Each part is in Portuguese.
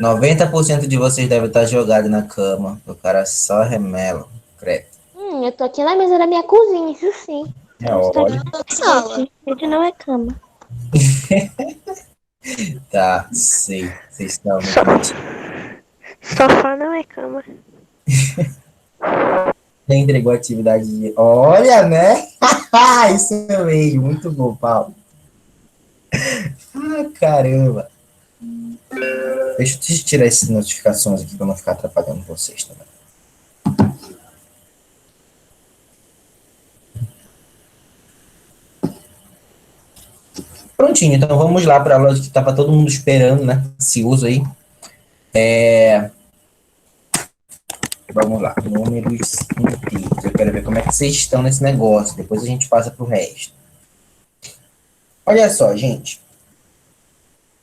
90% de vocês devem estar jogados na cama. O cara só remela. Credo. Eu tô aqui na mesa da minha cozinha, isso sim. É, Não está olha. sala. Gente, não é cama. Tá, sei. Vocês estão So- muito mentindo. Sofá não é cama. Já entregou a atividade de. Olha, né? Isso mesmo. Muito bom, Paulo. Ah, caramba. Deixa eu tirar essas notificações aqui para não ficar atrapalhando vocês também. Prontinho, então vamos lá para a aula que estava todo mundo esperando, né? Ansioso aí. Vamos lá, números inteiros. Eu quero ver como é que vocês estão nesse negócio. Depois a gente passa para o resto. Olha só, gente.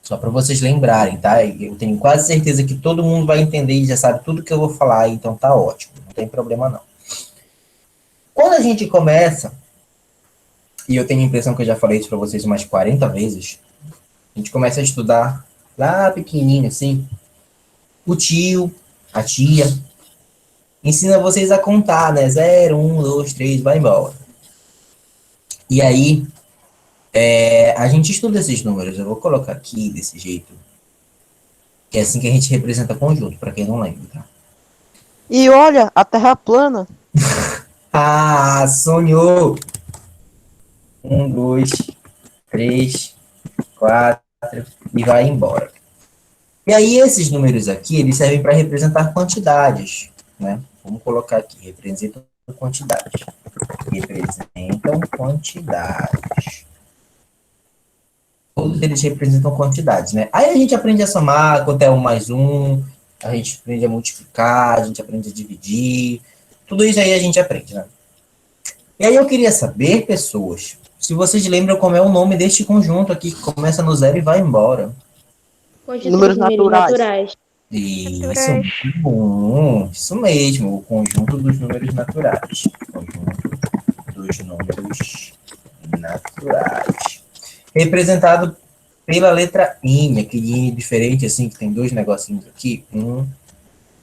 Só para vocês lembrarem, tá? Eu tenho quase certeza que todo mundo vai entender e já sabe tudo que eu vou falar, então tá ótimo. Não tem problema não. Quando a gente começa, e eu tenho a impressão que eu já falei isso para vocês umas 40 vezes, a gente começa a estudar lá pequenininho assim, o tio, a tia, ensina vocês a contar, né? 0, 1, 2, 3, vai embora. E aí, a gente estuda esses números. Eu vou colocar aqui desse jeito, que é assim que a gente representa conjunto, para quem não lembra, tá? E olha, a Terra plana. Ah, sonhou! 1, 2, 3, 4, e vai embora. E aí, esses números aqui, eles servem para representar quantidades, né? Vamos colocar aqui, representam quantidades. Representam quantidades. Todos eles representam quantidades, né? Aí a gente aprende a somar, quanto é 1 mais 1, a gente aprende a multiplicar, a gente aprende a dividir, tudo isso aí a gente aprende, né? E aí eu queria saber, pessoas, se vocês lembram como é o nome deste conjunto aqui, que começa no 0 e vai embora. Conjunto Números dos números naturais. naturais. Isso, muito bom. Isso mesmo, o conjunto dos números naturais. Conjunto dos números naturais. Representado pela letra N, aquele N diferente, assim, que tem dois negocinhos aqui. 1,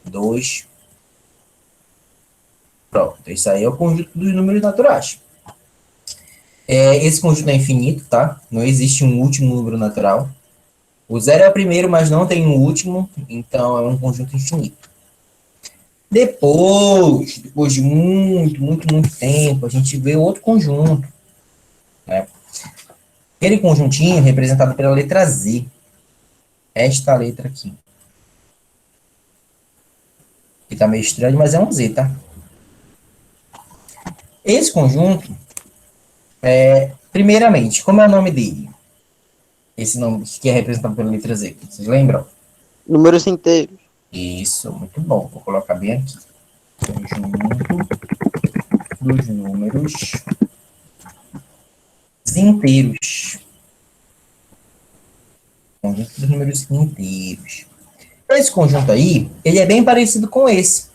2. Pronto, isso aí é o conjunto dos números naturais. Esse conjunto é infinito, tá? Não existe um último número natural. O 0 é o primeiro, mas não tem um último, então é um conjunto infinito. Depois de muito tempo, a gente vê outro conjunto, né? Aquele conjuntinho representado pela letra Z. Esta letra aqui. Que tá meio estranho, mas é um Z, tá? Esse conjunto, primeiramente, como é o nome dele? Esse nome que é representado pela letra Z. Vocês lembram? Números inteiros. Isso, muito bom. Vou colocar bem aqui. Conjunto dos números inteiros. Conjunto dos números inteiros. Esse conjunto aí, ele é bem parecido com esse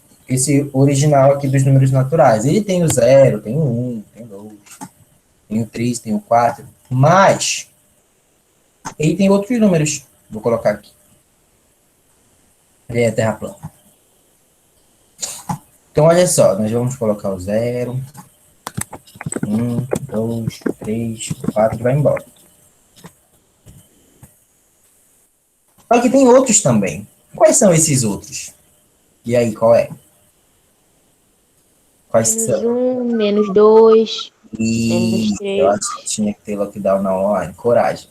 original aqui dos números naturais. Ele tem o 0, tem o 1, tem o 2, tem o 3, tem o 4, mas ele tem outros números. Vou colocar aqui. Ele é terra plana. Então, olha só, nós vamos colocar o 0, 1, 2, 3, 4 e vai embora. Só que tem outros também. Quais são esses outros? E aí, qual é? Quais Menos são? 1, menos 2, menos E eu 3. acho que tinha que ter lockdown na online. Coragem.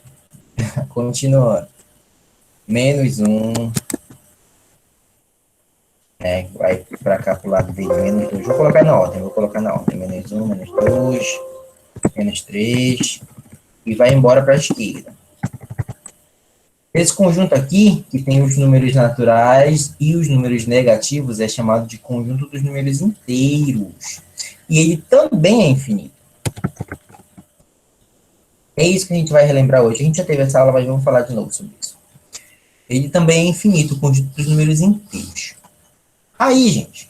Continuando. Menos 1. Vai para cá pro lado dele. Menos 2. Vou colocar na ordem. Menos 1, menos 2, menos 3. E vai embora para a esquerda. Esse conjunto aqui, que tem os números naturais e os números negativos, é chamado de conjunto dos números inteiros. E ele também é infinito. É isso que a gente vai relembrar hoje. A gente já teve essa aula, mas vamos falar de novo sobre isso. Ele também é infinito, o conjunto dos números inteiros. Aí, gente,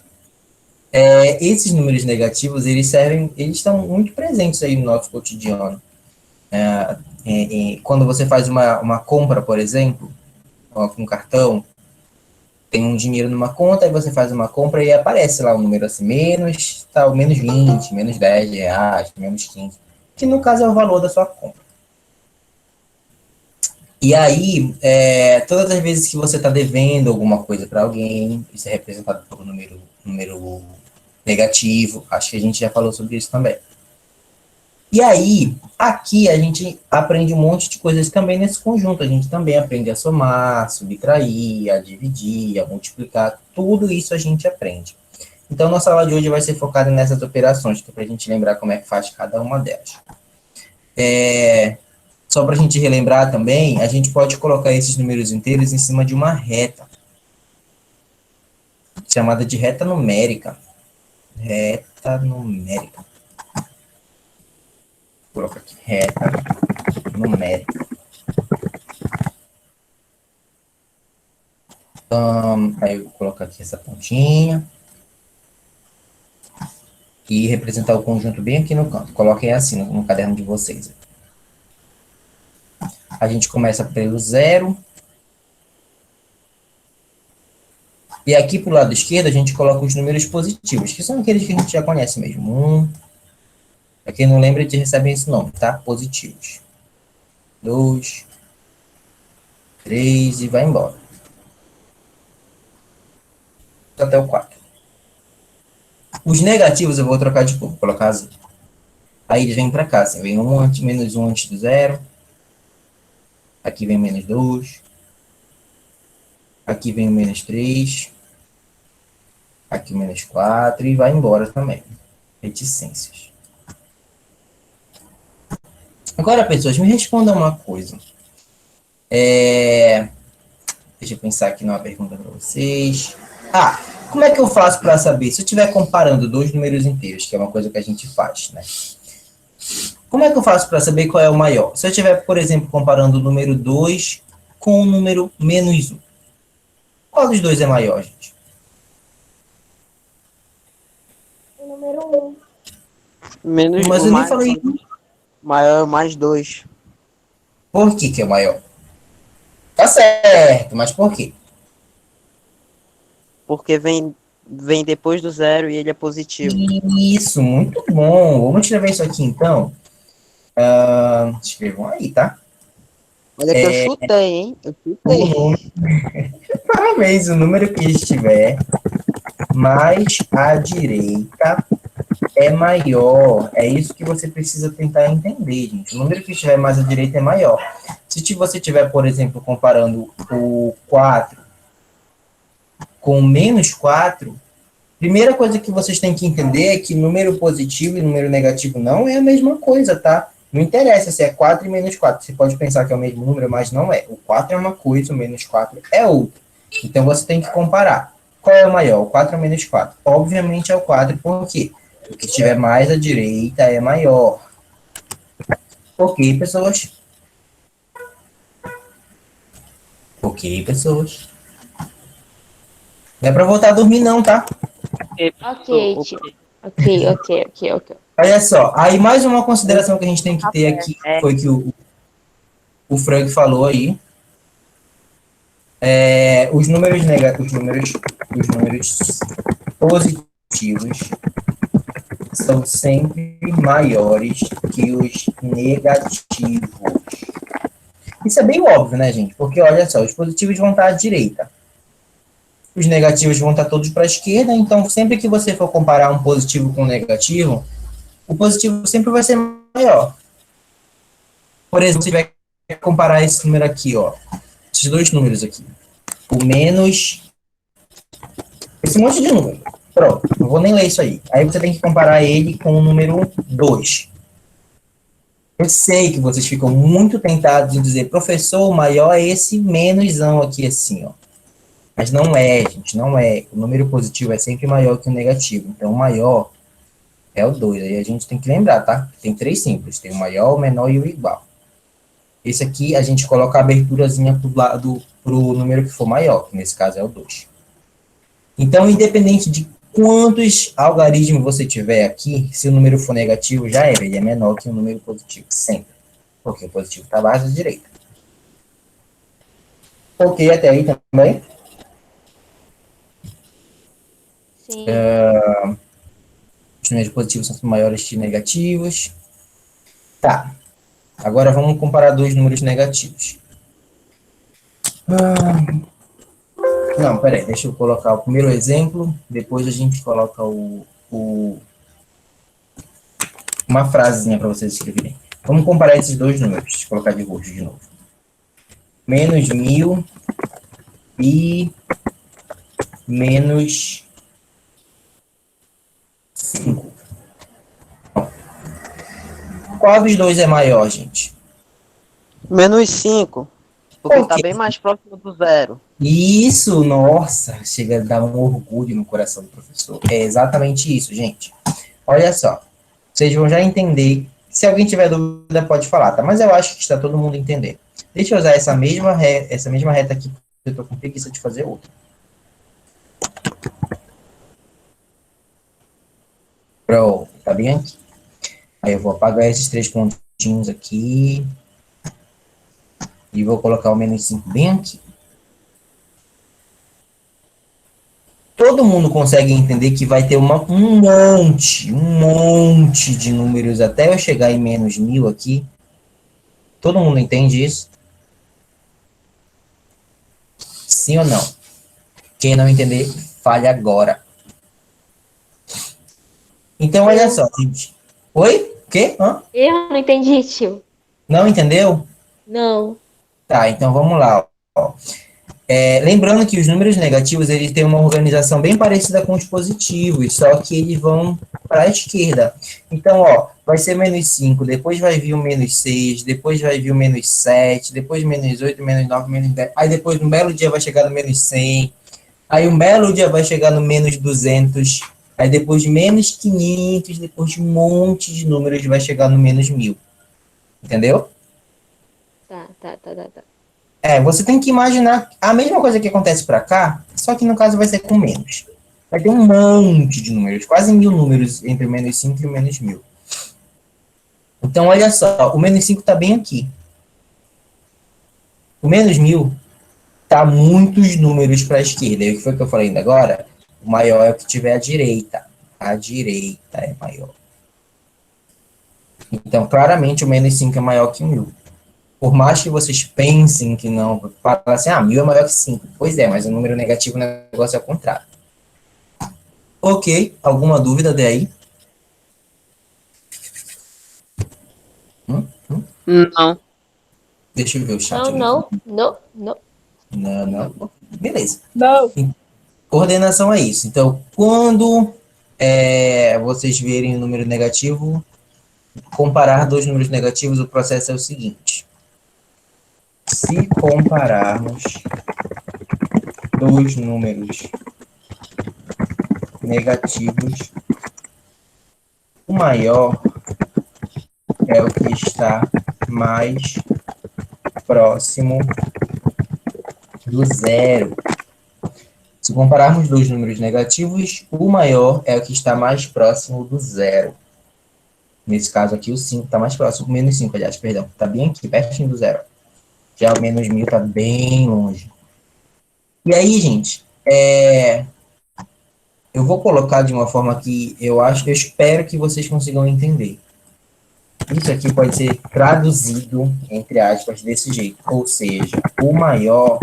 esses números negativos, eles estão muito presentes aí no nosso cotidiano. Quando você faz uma compra, por exemplo, com cartão, tem um dinheiro numa conta, aí você faz uma compra e aparece lá um número assim, menos, tal, menos 20, menos 10 reais, menos 15, que no caso é o valor da sua compra. E aí, todas as vezes que você está devendo alguma coisa para alguém, isso é representado por um número negativo, acho que a gente já falou sobre isso também. E aí, aqui a gente aprende um monte de coisas também nesse conjunto. A gente também aprende a somar, subtrair, a dividir, a multiplicar. Tudo isso a gente aprende. Então, nossa aula de hoje vai ser focada nessas operações, que é para a gente lembrar como é que faz cada uma delas. Só para a gente relembrar também, a gente pode colocar esses números inteiros em cima de uma reta, chamada de reta numérica. Reta numérica. Vou colocar aqui, reta numérica. Aí eu vou colocar aqui essa pontinha. E representar o conjunto bem aqui no canto. Coloquem assim no caderno de vocês. A gente começa pelo 0. E aqui pro lado esquerdo a gente coloca os números positivos, que são aqueles que a gente já conhece mesmo. Para quem não lembra, eles recebem esse nome, tá? Positivos. 2, 3 e vai embora. Até o 4. Os negativos eu vou trocar de cor, vou colocar azul. Aí eles vêm para cá, assim, vem menos 1 antes do 0. Aqui vem menos 2. Aqui vem o menos 3. Aqui o menos 4 e vai embora também. Reticências. Agora, pessoas, me respondam uma coisa. Deixa eu pensar aqui numa pergunta para vocês. Como é que eu faço para saber? Se eu estiver comparando dois números inteiros, que é uma coisa que a gente faz, né? Como é que eu faço para saber qual é o maior? Se eu estiver, por exemplo, comparando o número 2 com o número menos 1. Qual dos dois é maior, gente? O número 1. Menos Mas eu nem falei. Maior mais 2. Por que é o maior? Tá certo, mas por quê? Porque vem depois do 0 e ele é positivo. Isso, muito bom. Vamos escrever isso aqui, então. Escrevam aí, tá? Olha que eu chutei, hein? Eu chutei. Parabéns, o número que estiver mais à direita é maior. É isso que você precisa tentar entender, gente. O número que estiver mais à direita é maior. Se você estiver, por exemplo, comparando o 4 com menos 4, primeira coisa que vocês têm que entender é que número positivo e número negativo não é a mesma coisa, tá? Não interessa se é 4 e menos 4. Você pode pensar que é o mesmo número, mas não é. O 4 é uma coisa, o menos 4 é outra. Então, você tem que comparar. Qual é o maior? O 4 ou menos 4? Obviamente é o 4, por quê? O que estiver mais à direita é maior. Ok, pessoas? Ok, pessoas? Não é para voltar a dormir, não, tá? Ok, tio. Ok. Olha só, aí mais uma consideração que a gente tem que ter aqui, foi que o Frank falou aí. Os números positivos são sempre maiores que os negativos. Isso é bem óbvio, né, gente? Porque, olha só, os positivos vão estar à direita. Os negativos vão estar todos para a esquerda, então sempre que você for comparar um positivo com um negativo, o positivo sempre vai ser maior. Por exemplo, se tiver que comparar esse número aqui, ó, esses dois números aqui, o menos esse monte de número. Pronto, não vou nem ler isso aí. Aí você tem que comparar ele com o número 2. Eu sei que vocês ficam muito tentados em dizer, professor, o maior é esse menusão aqui assim, ó. Mas não é, gente, não é. O número positivo é sempre maior que o negativo. Então, o maior é o 2. Aí a gente tem que lembrar, tá? Tem três simples. Tem o maior, o menor e o igual. Esse aqui, a gente coloca a aberturazinha pro número que for maior, que nesse caso é o 2. Então, independente de quantos algarismos você tiver aqui, se o número for negativo, já era. Ele é menor que o número positivo, sempre. Porque o positivo está abaixo da direita. Ok, até aí também? Sim. Os números positivos são maiores que negativos. Tá. Agora vamos comparar dois números negativos. Não, peraí, deixa eu colocar o primeiro exemplo, depois a gente coloca uma frasezinha para vocês escreverem. Vamos comparar esses dois números. Deixa eu colocar de roxo de novo. Menos 1000 e menos 5. Qual dos dois é maior, gente? Menos 5. Porque Por tá quê? bem mais próximo do zero. Isso, nossa, chega a dar um orgulho no coração do professor. É exatamente isso, gente. Olha só, vocês vão já entender. Se alguém tiver dúvida, pode falar, tá? Mas eu acho que está todo mundo entendendo. Deixa eu usar essa mesma reta aqui, porque eu tô com preguiça de fazer outra. Pronto, tá bem aqui. Aí eu vou apagar esses 3 pontinhos aqui. E vou colocar o menos 5 bem aqui. Todo mundo consegue entender que vai ter um monte de números até eu chegar em menos 1000 aqui. Todo mundo entende isso? Sim ou não? Quem não entender, fale agora. Então, olha só, gente. Oi? O quê? Hã? Eu não entendi, tio. Não entendeu? Não. Tá, então vamos lá. Ó. Lembrando que os números negativos eles têm uma organização bem parecida com os positivos, só que eles vão para a esquerda. Então, ó, vai ser menos 5, depois vai vir o menos 6, depois vai vir o menos 7, depois menos 8, menos 9, menos 10. Aí depois, um belo dia, vai chegar no menos 100. Aí um belo dia vai chegar no menos 200. Aí depois de menos 500, depois de um monte de números, vai chegar no menos 1000. Entendeu? Tá. Você tem que imaginar a mesma coisa que acontece para cá, só que no caso vai ser com menos. Vai ter um monte de números, quase 1000 números entre o menos 5 e o menos 1000. Então, olha só, o menos 5 está bem aqui. O menos 1000 está muitos números para a esquerda. E o que foi que eu falei ainda agora? O maior é o que tiver à direita. A direita é maior. Então, claramente, o menos 5 é maior que o 1000. Por mais que vocês pensem que não, fala assim, 1000 é maior que 5. Pois é, mas o número negativo no negócio é o contrário. Ok, alguma dúvida daí? Não. Deixa eu ver o chat. Não. Não. Beleza. Não. Coordenação é isso. Então, quando vocês verem o número negativo, comparar dois números negativos, o processo é o seguinte. Se compararmos dois números negativos, o maior é o que está mais próximo do zero. Se compararmos dois números negativos, o maior é o que está mais próximo do zero. Nesse caso aqui, o 5 está mais próximo, o menos 5, aliás, perdão. Está bem aqui, pertinho do zero. Já o menos 1000 está bem longe. E aí, gente, eu vou colocar de uma forma que eu espero que vocês consigam entender. Isso aqui pode ser traduzido, entre aspas, desse jeito. Ou seja, o maior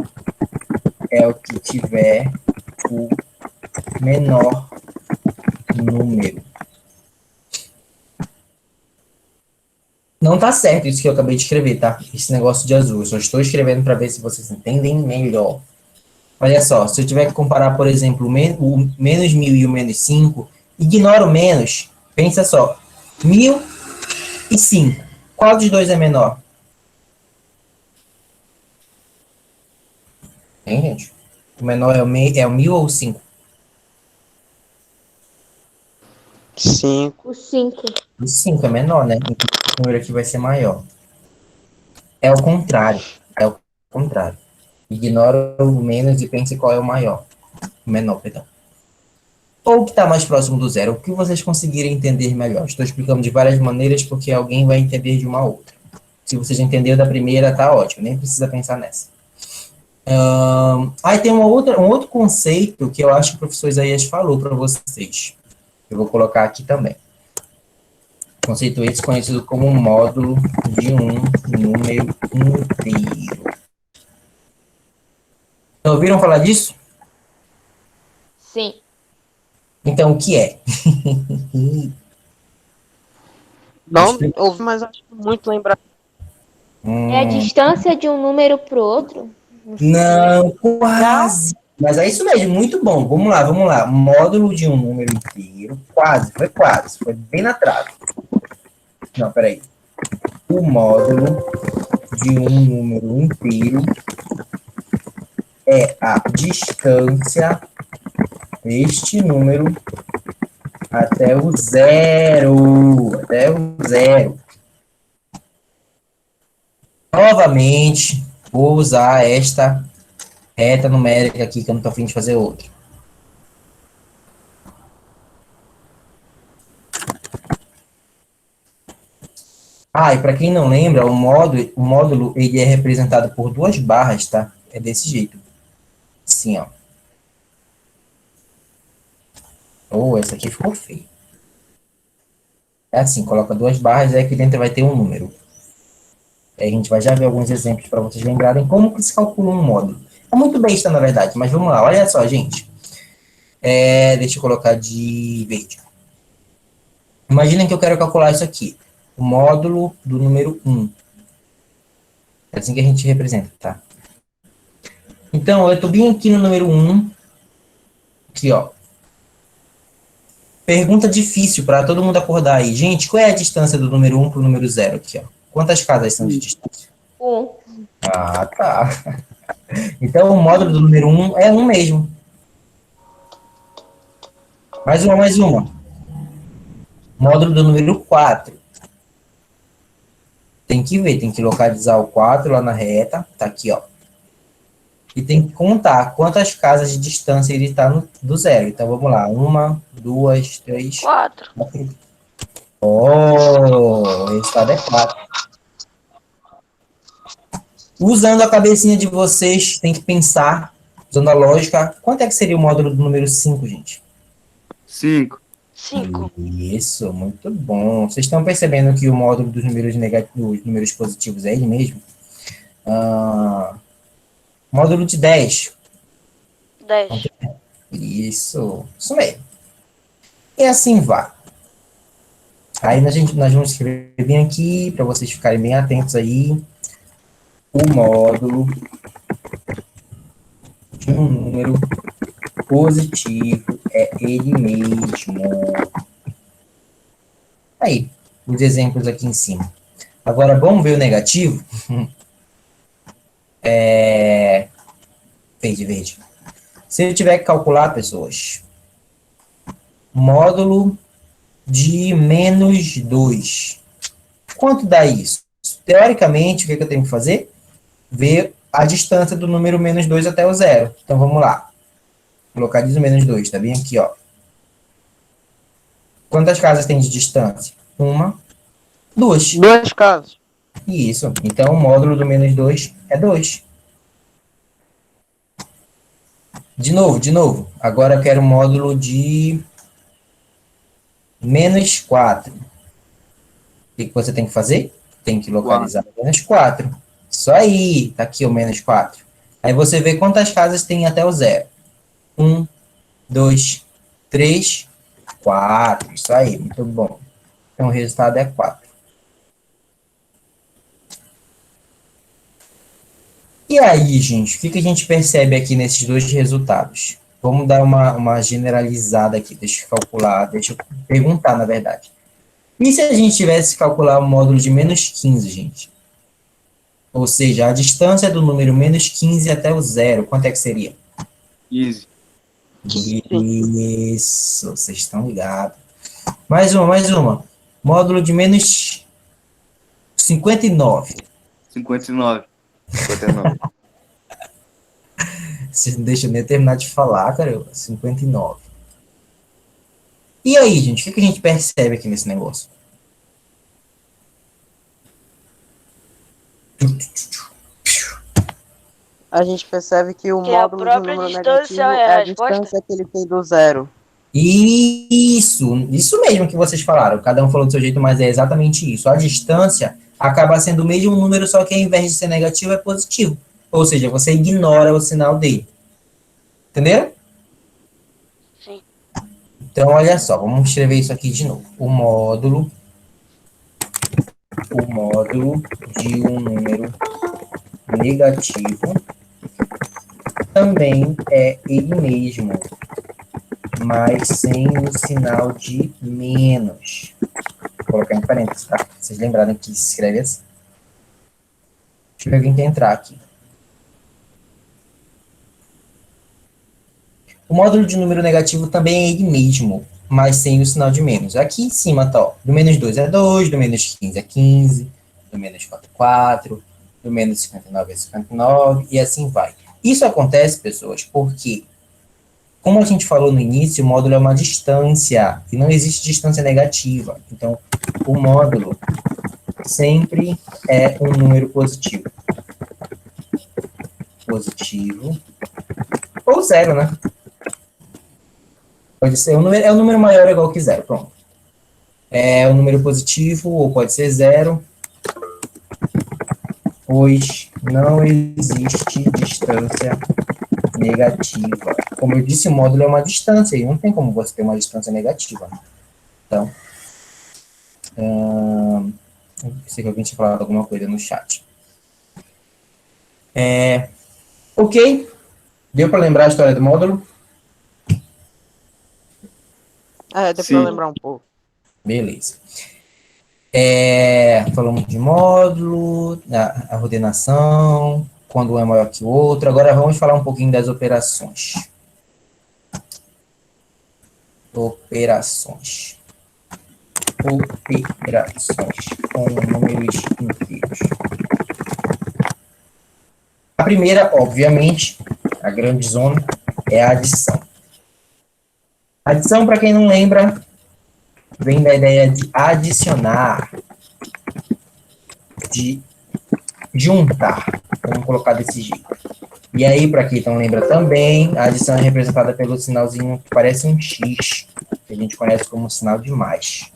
é o que tiver o menor número. Não tá certo isso que eu acabei de escrever, tá? Esse negócio de azul. Eu só estou escrevendo para ver se vocês entendem melhor. Olha só, se eu tiver que comparar, por exemplo, o menos 1000 e o menos 5, ignora o menos. Pensa só. 1000 e 5. Qual dos dois é menor? Hein, gente? O menor é o 1000 ou o 5? 5. O 5. O 5 é menor, né? Então, o número aqui vai ser maior. É o contrário. É o contrário. Ignora o menos e pense qual é o maior. O menor, perdão. Ou o que está mais próximo do zero. O que vocês conseguirem entender melhor. Estou explicando de várias maneiras porque alguém vai entender de uma outra. Se vocês entenderam da primeira, tá ótimo. Nem precisa pensar nessa. Aí tem um outro conceito que eu acho que o professor Isaías falou para vocês. Eu vou colocar aqui também. Conceito esse conhecido como módulo de um número inteiro. Já ouviram falar disso? Sim. Então, o que é? Não ouvi, mas acho muito lembrar. É a distância de um número para o outro? Não sei. Não, quase. Mas é isso mesmo, muito bom. Vamos lá, vamos lá. Módulo de um número inteiro. Quase. Foi bem na trave. Não, peraí. O módulo de um número inteiro é a distância deste número até o zero. Até o zero. Novamente, vou usar esta reta numérica aqui, que eu não estou a fim de fazer outra. E para quem não lembra, o módulo ele é representado por duas barras, tá? É desse jeito. Assim, ó. Essa aqui ficou feia. É assim, coloca duas barras e aqui dentro vai ter um número. Aí a gente vai já ver alguns exemplos para vocês lembrarem como que se calcula um módulo. É muito besta, na verdade, mas vamos lá. Olha só, gente. Deixa eu colocar de verde. Imaginem que eu quero calcular isso aqui. O módulo do número 1. É assim que a gente representa, tá? Então, eu estou bem aqui no número 1. Aqui, ó. Pergunta difícil para todo mundo acordar aí. Gente, qual é a distância do número 1 para o número 0 aqui, ó? Quantas casas são de distância? 1. Tá. Então, o módulo do número 1 é 1 mesmo. Mais uma. Módulo do número 4. Tem que ver, tem que localizar o 4 lá na reta. Tá aqui, ó. E tem que contar quantas casas de distância ele está do zero. Então, vamos lá. 1, 2, 3, 4. 4. O resultado é 4. Usando a cabecinha de vocês, tem que pensar, usando a lógica, quanto é que seria o módulo do número 5, gente? 5. 5. Isso, muito bom. Vocês estão percebendo que o módulo dos números negativos, dos números positivos é ele mesmo? Módulo de 10. 10. Isso mesmo. E assim vai. Aí nós vamos escrever bem aqui, para vocês ficarem bem atentos aí. O módulo de um número positivo é ele mesmo. Aí, os exemplos aqui em cima. Agora, vamos ver o negativo? Verde. Se eu tiver que calcular, pessoas, módulo de menos 2. Quanto dá isso? Teoricamente, o que eu tenho que fazer? Ver a distância do número menos 2 até o zero. Então, vamos lá. Localizo o menos 2, tá bem aqui, ó. Quantas casas tem de distância? 1, 2. 2 casas. Isso. Então, o módulo do menos 2 é 2. De novo. Agora eu quero o módulo de menos 4. O que você tem que fazer? Tem que localizar o menos 4. Isso aí. Tá aqui o menos 4. Aí você vê quantas casas tem até o zero. 1, 2, 3, 4. Isso aí. Muito bom. Então, o resultado é 4. E aí, gente, o que a gente percebe aqui nesses dois resultados? Vamos dar uma generalizada aqui, deixa eu calcular, deixa eu perguntar, na verdade. E se a gente tivesse que calcular o módulo de menos 15, gente? Ou seja, a distância do número menos 15 até o zero, quanto é que seria? 15. Isso, vocês estão ligados. Mais uma. Módulo de menos 59. 59. 59. Vocês não deixam nem terminar de falar, cara. 59. E aí, gente, o que a gente percebe aqui nesse negócio? A gente percebe que o Que a módulo de um própria número distância negativo é é a a resposta? distância que ele tem do zero. Isso mesmo que vocês falaram. Cada um falou do seu jeito, mas é exatamente isso. A distância acaba sendo o mesmo número, só que ao invés de ser negativo, é positivo. Ou seja, você ignora o sinal dele. Entendeu? Sim. Então, olha só, vamos escrever isso aqui de novo. O módulo de um número negativo também é ele mesmo, mas sem o sinal de menos. Vou colocar em parênteses, tá? Vocês lembraram que se escreve assim. Deixa eu ver alguém que entrar aqui. O módulo de número negativo também é ele mesmo, mas sem o sinal de menos. Aqui em cima tá, ó, do menos 2 é 2, do menos 15 é 15, do menos 4 é 4, do menos 59 é 59, e assim vai. Isso acontece, pessoas, porque, como a gente falou no início, o módulo é uma distância, e não existe distância negativa. Então, o módulo sempre é um número positivo. Positivo. Ou zero, né? Pode ser é um número maior ou igual que zero, pronto. É um número positivo, ou pode ser zero, pois não existe distância negativa. Como eu disse, o módulo é uma distância, e não tem como você ter uma distância negativa. Então, sei que alguém tinha falado alguma coisa no chat. Ok? Deu para lembrar a história do módulo? É, deu pra Sim. lembrar um pouco. Beleza. Falamos de módulo, a ordenação, quando um é maior que o outro. Agora vamos falar um pouquinho das operações. Operações com números inteiros. A primeira, obviamente, a grande zona, é a adição. Adição, para quem não lembra, vem da ideia de adicionar, de juntar. Vamos colocar desse jeito. E aí, para quem não lembra também, a adição é representada pelo sinalzinho que parece um X, que a gente conhece como sinal de mais.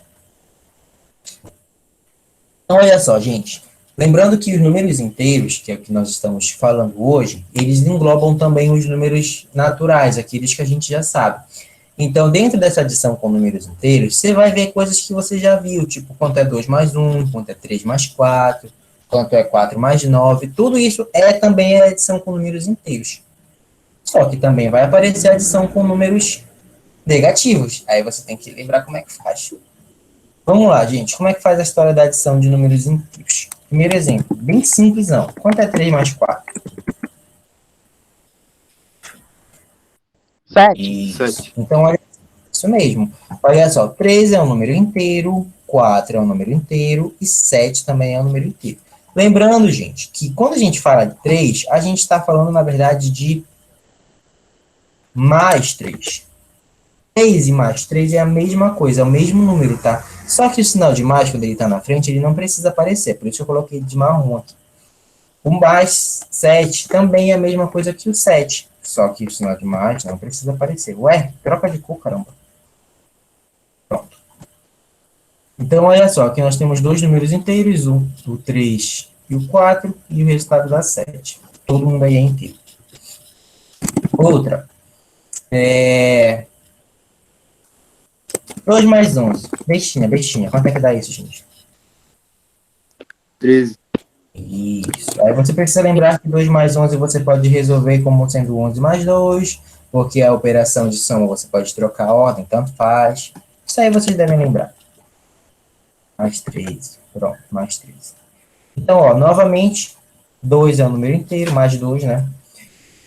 Então, olha só, gente. Lembrando que os números inteiros, que é o que nós estamos falando hoje, eles englobam também os números naturais, aqueles que a gente já sabe. Então, dentro dessa adição com números inteiros, você vai ver coisas que você já viu, tipo quanto é 2 mais 1, quanto é 3 mais 4, quanto é 4 mais 9. Tudo isso é também a adição com números inteiros. Só que também vai aparecer a adição com números negativos. Aí você tem que lembrar como é que faz. Vamos lá, gente. Como é que faz a história da adição de números inteiros? Primeiro exemplo, bem simplesão. Quanto é 3 mais 4? 7. Isso. Então, olha, isso mesmo. Olha só, 3 é um número inteiro, 4 é um número inteiro e 7 também é um número inteiro. Lembrando, gente, que quando a gente fala de 3, a gente está falando, na verdade, de mais 3. 3 e mais 3 é a mesma coisa, é o mesmo número, tá? Só que o sinal de mais, quando ele está na frente, ele não precisa aparecer, por isso eu coloquei de marrom aqui. O mais 7 também é a mesma coisa que o 7, só que o sinal de mais não precisa aparecer. Ué, troca de cor, caramba. Pronto. Então, olha só, aqui nós temos dois números inteiros, o 3 e o 4, e o resultado dá 7. Todo mundo aí é inteiro. Outra. 2 mais 11. Bestinha. Quanto é que dá isso, gente? 13. Isso. Aí você precisa lembrar que 2 mais 11 você pode resolver como sendo 11 mais 2, porque a operação de soma você pode trocar a ordem, tanto faz. Isso aí vocês devem lembrar. Mais 13. Pronto, mais 13. Então, ó, novamente, 2 é um número inteiro, mais 2, né?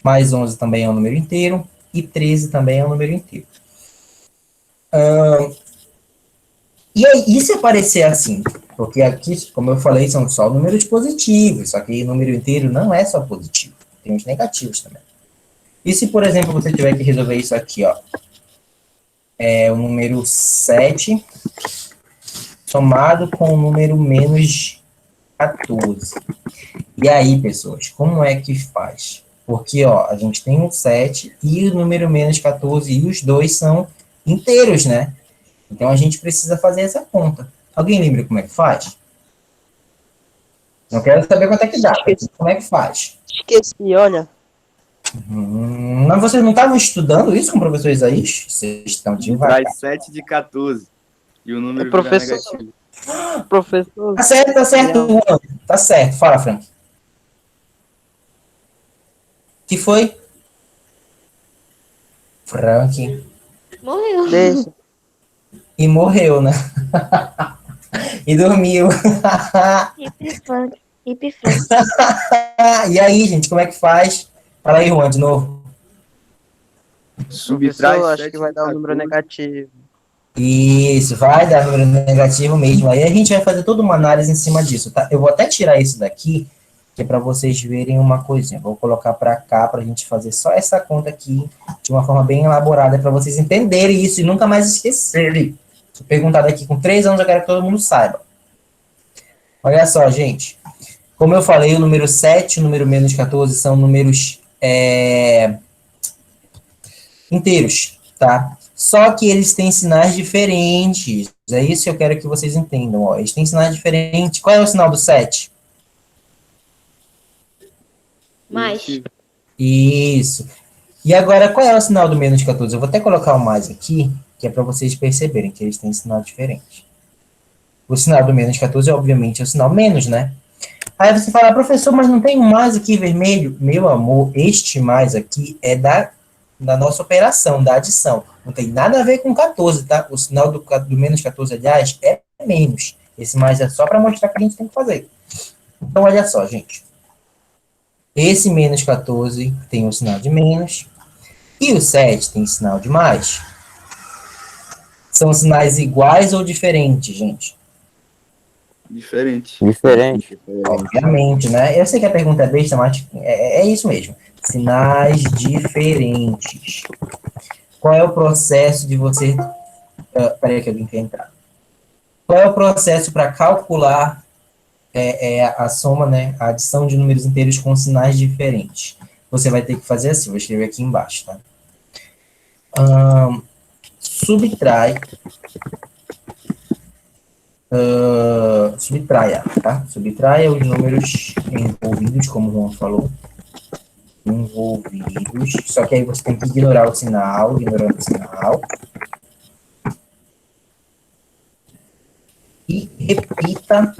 Mais 11 também é um número inteiro, e 13 também é um número inteiro. E aí, e se aparecer assim? Porque aqui, como eu falei, são só números positivos, só que número inteiro não é só positivo, tem os negativos também. E se, por exemplo, você tiver que resolver isso aqui, ó, é o número 7 somado com o número menos 14. E aí, pessoas, como é que faz? Porque, ó, a gente tem um 7 e o número menos 14 e os dois são inteiros, né? Então, a gente precisa fazer essa conta. Alguém lembra como é que faz? Não quero saber quanto é que dá. Como é que faz? Esqueci, olha. Mas vocês não estavam estudando isso com o professor Isaías? Vocês estão devagar. Traz 7 de 14. E o número Professor. vira negativo. Professor. Tá certo, Juan. Tá certo. Fala, Frank. Que foi? Frank. Morreu. Deixa. E morreu, né? E dormiu. Hip funk. Hip funk. E aí, gente, como é que faz? Fala aí, Juan, de novo. Subtrai Professor, acho 7 que vai de dar um número 14. negativo. Isso, vai dar número negativo mesmo. Aí a gente vai fazer toda uma análise em cima disso, tá? Eu vou até tirar isso daqui, que é para vocês verem uma coisinha. Vou colocar para cá para a gente fazer só essa conta aqui de uma forma bem elaborada para vocês entenderem isso e nunca mais esquecerem. Se perguntar daqui com 3 anos, eu quero que todo mundo saiba. Olha só, gente. Como eu falei, o número 7 e o número menos 14 são números inteiros, tá? Só que eles têm sinais diferentes. É isso que eu quero que vocês entendam. Ó. Eles têm sinais diferentes. Qual é o sinal do 7? Mais. Isso. E agora, qual é o sinal do menos 14? Eu vou até colocar o mais aqui, que é para vocês perceberem que eles têm sinal diferente. O sinal do menos 14, obviamente, é o sinal menos, né? Aí você fala, professor, mas não tem um mais aqui vermelho? Meu amor, este mais aqui é da nossa operação, da adição. Não tem nada a ver com 14, tá? O sinal do menos 14, aliás, é menos. Esse mais é só para mostrar que a gente tem que fazer. Então, olha só, gente. Esse menos 14 tem o sinal de menos. E o 7 tem sinal de mais. São sinais iguais ou diferentes, gente? Diferente. Obviamente, né? Eu sei que a pergunta é besta, mas é isso mesmo. Sinais diferentes. Qual é o processo de você... peraí que alguém quer entrar. Qual é o processo para calcular a soma, né? A adição de números inteiros com sinais diferentes? Você vai ter que fazer assim, vou escrever aqui embaixo, tá? Subtrai... subtraia, tá? Subtraia os números envolvidos, como o Juan falou. Envolvidos. Só que aí você tem que ignorar o sinal, ignorando o sinal. E repita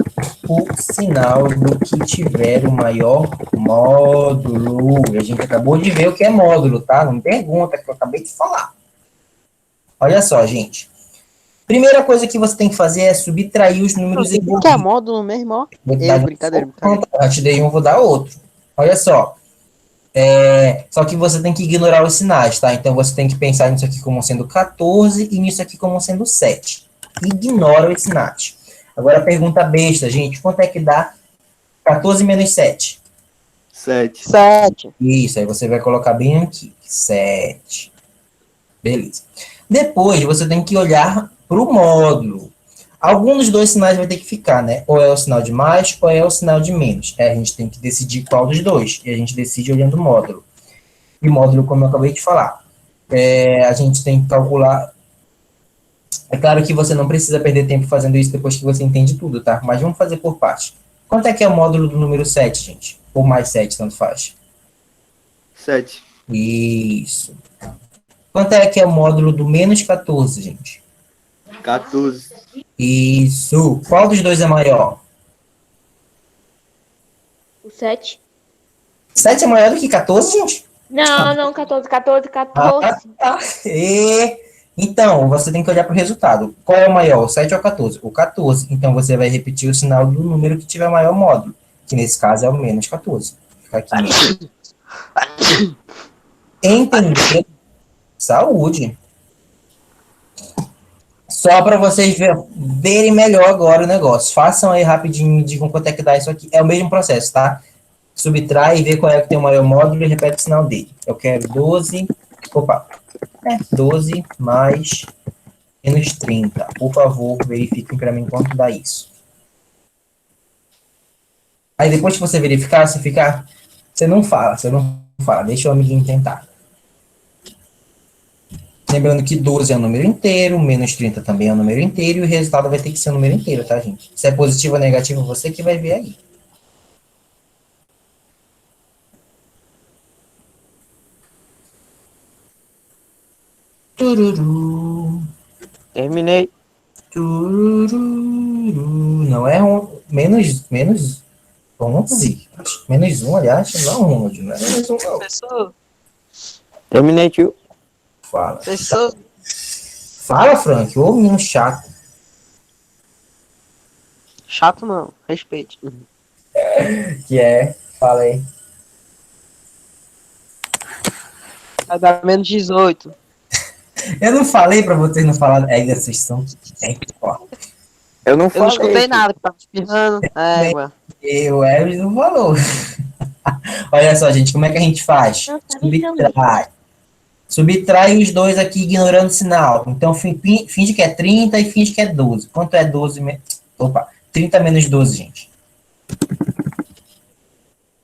o sinal do que tiver o maior módulo. E a gente acabou de ver o que é módulo, tá? Não me pergunta, que eu acabei de falar. Olha só, gente. Primeira coisa que você tem que fazer é subtrair os números Que é envolvidos. módulo mesmo, ó. Vou te dar Brincadeira. Eu te dei um, vou dar outro. Olha só. Só que você tem que ignorar os sinais, tá? Então você tem que pensar nisso aqui como sendo 14 e nisso aqui como sendo 7. Ignora os sinais. Agora a pergunta besta, gente. Quanto é que dá 14 menos 7? 7. 7. Isso, aí você vai colocar bem aqui. 7. Beleza. Depois você tem que olhar para o módulo. Algum dos dois sinais vai ter que ficar, né? Ou é o sinal de mais, ou é o sinal de menos. A gente tem que decidir qual dos dois. E a gente decide olhando o módulo. E o módulo, como eu acabei de falar, a gente tem que calcular. É claro que você não precisa perder tempo fazendo isso depois que você entende tudo, tá? Mas vamos fazer por parte. Quanto é que é o módulo do número 7, gente? Ou mais 7, tanto faz. 7. Isso. Quanto é que é o módulo do menos 14, gente? 14. Isso. Qual dos dois é maior? O 7. 7 é maior do que 14, gente? Não, 14. Então, você tem que olhar para o resultado. Qual é o maior, o 7 ou o 14? O 14. Então, você vai repetir o sinal do número que tiver maior módulo, que nesse caso é o menos 14. Fica aqui. Entender. Saúde. Só para vocês verem melhor agora o negócio. Façam aí rapidinho, me digam quanto é que dá isso aqui. É o mesmo processo, tá? Subtrai e vê qual é que tem o maior módulo e repete o sinal dele. Eu quero 12. Opa. 12 mais menos 30. Por favor, verifiquem para mim quanto dá isso. Aí depois que você verificar, você não fala, você não fala, deixa o amiguinho tentar. Lembrando que 12 é um número inteiro, menos 30 também é um número inteiro, e o resultado vai ter que ser um número inteiro, tá, gente? Se é positivo ou negativo, você que vai ver aí. Tururu, Terminei. tururu, não é menos 11. Menos 1, aliás, não, Ronald, não é menos 1, não. Professor. Terminei, tio. Fala. Professor. Fala, Frank, ô menino chato. Chato não. Respeite. Que é? Fala aí. Vai dar menos 18. Eu não falei pra vocês não falar. É, vocês são. É, ó. Eu não Eu falei. não escutei nada, que tava espirrando. Égua. O Elvis não falou. Olha só, gente, como é que a gente faz? Não, tá brincando. Subtrai. Subtrai os dois aqui ignorando o sinal. Então, finge que é 30 e finge que é 12. Quanto é 12? Opa, 30 menos 12, gente.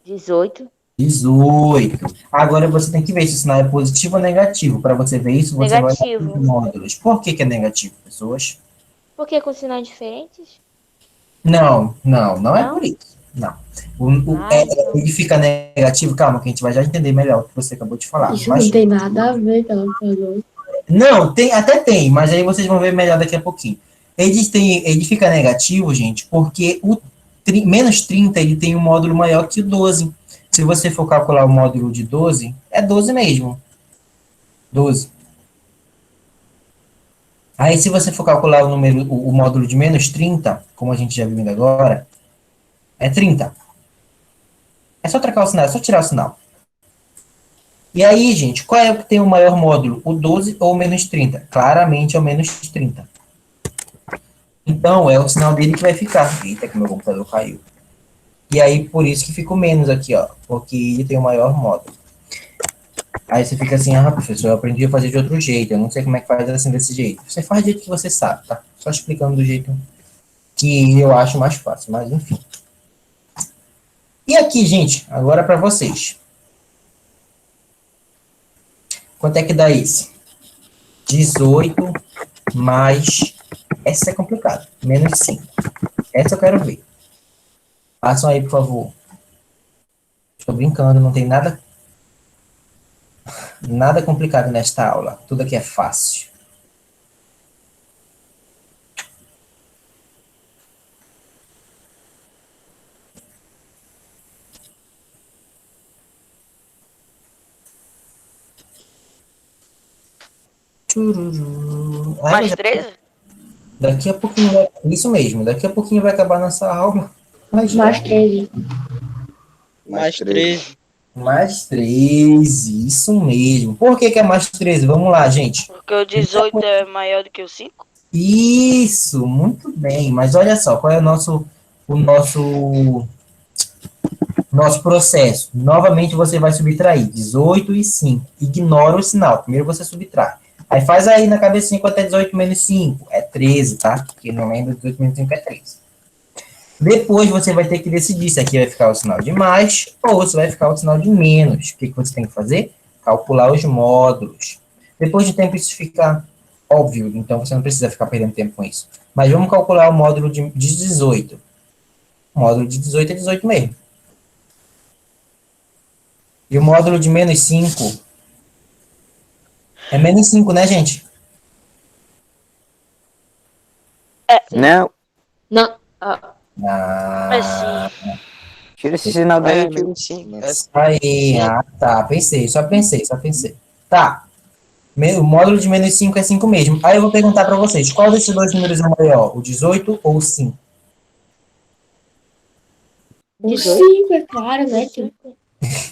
18. 18. Agora você tem que ver se o sinal é positivo ou negativo. Para você ver isso, você vai Negativo. os módulos. Por que é negativo, pessoas? Por que com sinais diferentes? Não é Não? por isso. Não. Então. Ele fica negativo, calma, que a gente vai já entender melhor o que você acabou de falar. Isso Mas, não tem nada a ver que ela falou. não, até tem, mas aí vocês vão ver melhor daqui a pouquinho. Ele fica negativo, gente, porque o menos 30 ele tem um módulo maior que o 12. Se você for calcular o módulo de 12, é 12 mesmo. 12. Aí, se você for calcular o módulo de menos 30, como a gente já viu ainda agora, é 30. É só trocar o sinal, é só tirar o sinal. E aí, gente, qual é o que tem o maior módulo? O 12 ou o menos 30? Claramente é o menos 30. Então, é o sinal dele que vai ficar. Eita, que meu computador caiu. E aí, por isso que ficou menos aqui, ó. Porque ele tem o maior módulo. Aí você fica assim, professor, eu aprendi a fazer de outro jeito. Eu não sei como é que faz assim desse jeito. Você faz do jeito que você sabe, tá? Só explicando do jeito que eu acho mais fácil, mas enfim. E aqui, gente, agora para vocês. Quanto é que dá isso? 18 mais... Essa é complicada. Menos 5. Essa eu quero ver. Passam aí, por favor. Estou brincando, não tem nada complicado nesta aula. Tudo aqui é fácil. Chururu. Mais 13? Daqui a pouquinho vai... Isso mesmo, daqui a pouquinho vai acabar nossa aula. Mais 13. Mais 13. Mais 13, isso mesmo. Por que é mais 13? Vamos lá, gente. Porque o 18 é maior do que o 5? Isso, muito bem. Mas olha só, qual é o nosso processo? Novamente você vai subtrair 18 e 5. Ignora o sinal. Primeiro você subtrai. Aí faz aí na cabecinha quanto é 18 menos 5. É 13, tá? Quem não lembra, 18 menos 5 é 13. Depois você vai ter que decidir se aqui vai ficar o sinal de mais ou se vai ficar o sinal de menos. O que você tem que fazer? Calcular os módulos. Depois de tempo isso fica óbvio, então você não precisa ficar perdendo tempo com isso. Mas vamos calcular o módulo de 18. O módulo de 18 é 18 mesmo. E o módulo de menos 5 é menos 5, né, gente? Não. Não. Mas sim. Tira esse sinal daí, tio. Menos 5. Aí, tá, só pensei. Tá, o módulo de menos 5 é 5 mesmo. Aí eu vou perguntar para vocês, qual desses dois números é maior, o 18 ou o 5? O 5, é claro, né, tio?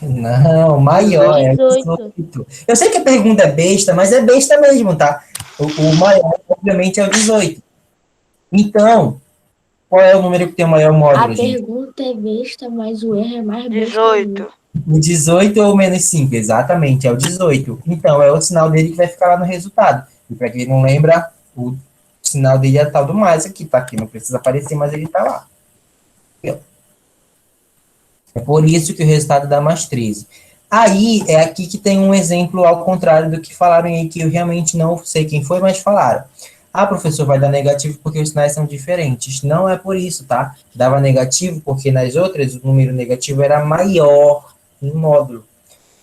Não, maior é o 18. 18. Eu sei que a pergunta é besta, mas é besta mesmo, tá? O maior, obviamente, é o 18. Então, qual é o número que tem o maior A módulo, gente? pergunta é besta, mas o erro é mais besta. 18. O 18 ou menos 5? Exatamente, é o 18. Então, é o sinal dele que vai ficar lá no resultado. E para quem não lembra, o sinal dele é tal do mais aqui, tá? Aqui não precisa aparecer, mas ele tá lá. Aqui, ó. É por isso que o resultado dá mais 13. Aí é aqui que tem um exemplo ao contrário do que falaram aí, que eu realmente não sei quem foi, mas falaram. Ah, professor, vai dar negativo porque os sinais são diferentes. Não é por isso, tá? Dava negativo porque nas outras o número negativo era maior em módulo.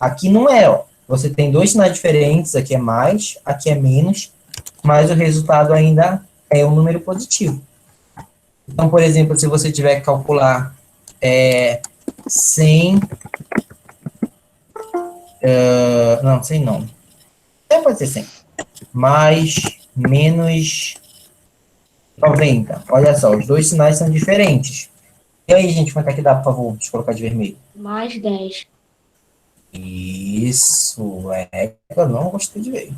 Aqui não é, ó. Você tem dois sinais diferentes, aqui é mais, aqui é menos, mas o resultado ainda é um número positivo. Então, por exemplo, se você tiver que calcular 100, não, 100 não. Pode ser 100. Mais, menos 90. Olha só, os dois sinais são diferentes. E aí, gente, quanto é que dá, por favor? Deixa eu colocar de vermelho. Mais 10. Isso, eu não gostei de ver.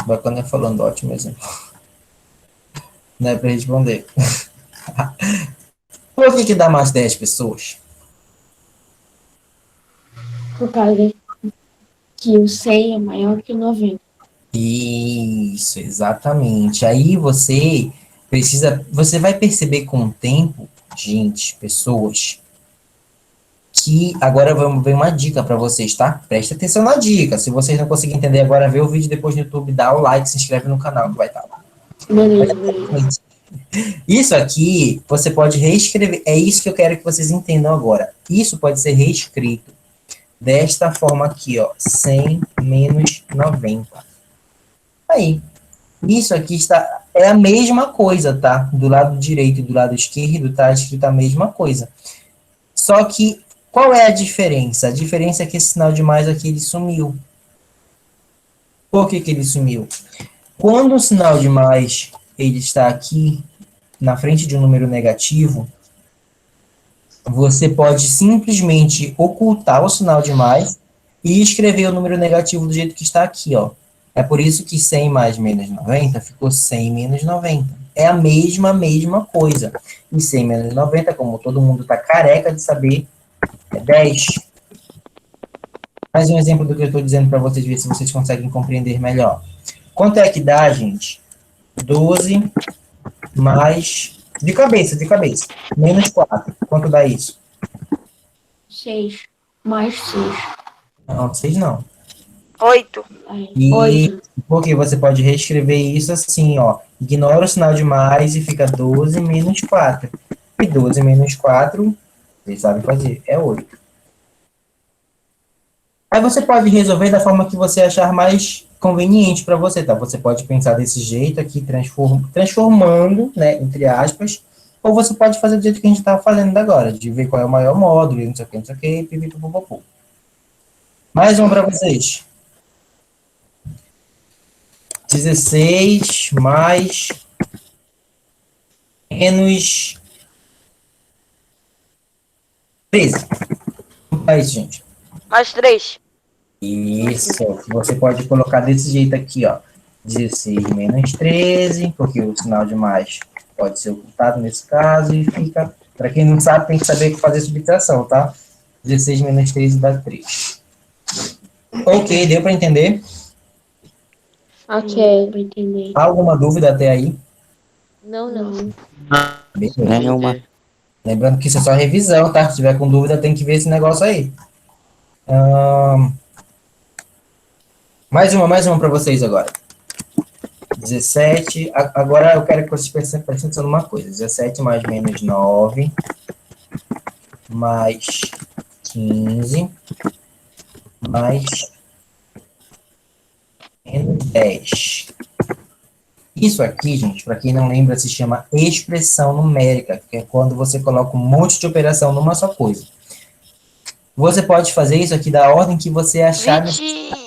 Bacana falando, ótimo exemplo. Não é para responder. Por que dá mais 10 pessoas? Por causa que o 100 é maior que o 90. Isso, exatamente. Aí você vai perceber com o tempo, gente, pessoas, que agora vamos ver uma dica para vocês, tá? Presta atenção na dica. Se vocês não conseguirem entender agora, vê o vídeo depois no YouTube, dá o like, se inscreve no canal que vai estar lá. Beleza. Isso aqui, você pode reescrever. É isso que eu quero que vocês entendam agora. Isso pode ser reescrito desta forma aqui, ó. 100 menos 90. Aí. Isso aqui é a mesma coisa, tá? Do lado direito e do lado esquerdo tá escrito a mesma coisa. Só que, qual é a diferença? A diferença é que esse sinal de mais aqui, ele sumiu. Por que ele sumiu? Quando o sinal de mais, ele está aqui, na frente de um número negativo, você pode simplesmente ocultar o sinal de mais e escrever o número negativo do jeito que está aqui, ó. É por isso que 100 mais menos 90 ficou 100 menos 90. É a mesma coisa. E 100 menos 90, como todo mundo está careca de saber, é 10. Mais um exemplo do que eu estou dizendo para vocês, ver se vocês conseguem compreender melhor. Quanto é que dá, gente? 12 mais... De cabeça. Menos 4. Quanto dá isso? 6. Mais 6. Não, 6 não. 8. E 8. porque você pode reescrever isso assim, ó. Ignora o sinal de mais e fica 12 menos 4. E 12 menos 4, vocês sabem fazer, é 8. Aí você pode resolver da forma que você achar mais conveniente para você, tá? Você pode pensar desse jeito aqui, transformando, né, entre aspas, ou você pode fazer do jeito que a gente estava fazendo agora, de ver qual é o maior módulo, não sei o que, pipipipopopo. Mais um para vocês. 16 mais menos 13. É isso, gente. Mais 3. Isso. Você pode colocar desse jeito aqui, ó. 16 menos 13, porque o sinal de mais pode ser ocultado nesse caso, e fica... Para quem não sabe, tem que saber fazer subtração, tá? 16 menos 13 dá 3. Ok, deu para entender? Ok. Pra entender. Alguma dúvida até aí? Não. Beleza. Nenhuma. Lembrando que isso é só revisão, tá? Se tiver com dúvida, tem que ver esse negócio aí. Mais uma para vocês agora. 17. Agora eu quero que vocês prestem atenção numa coisa. 17 mais menos 9. Mais 15. Mais menos 10. Isso aqui, gente, para quem não lembra, se chama expressão numérica, que é quando você coloca um monte de operação numa só coisa. Você pode fazer isso aqui da ordem que você achar. 20.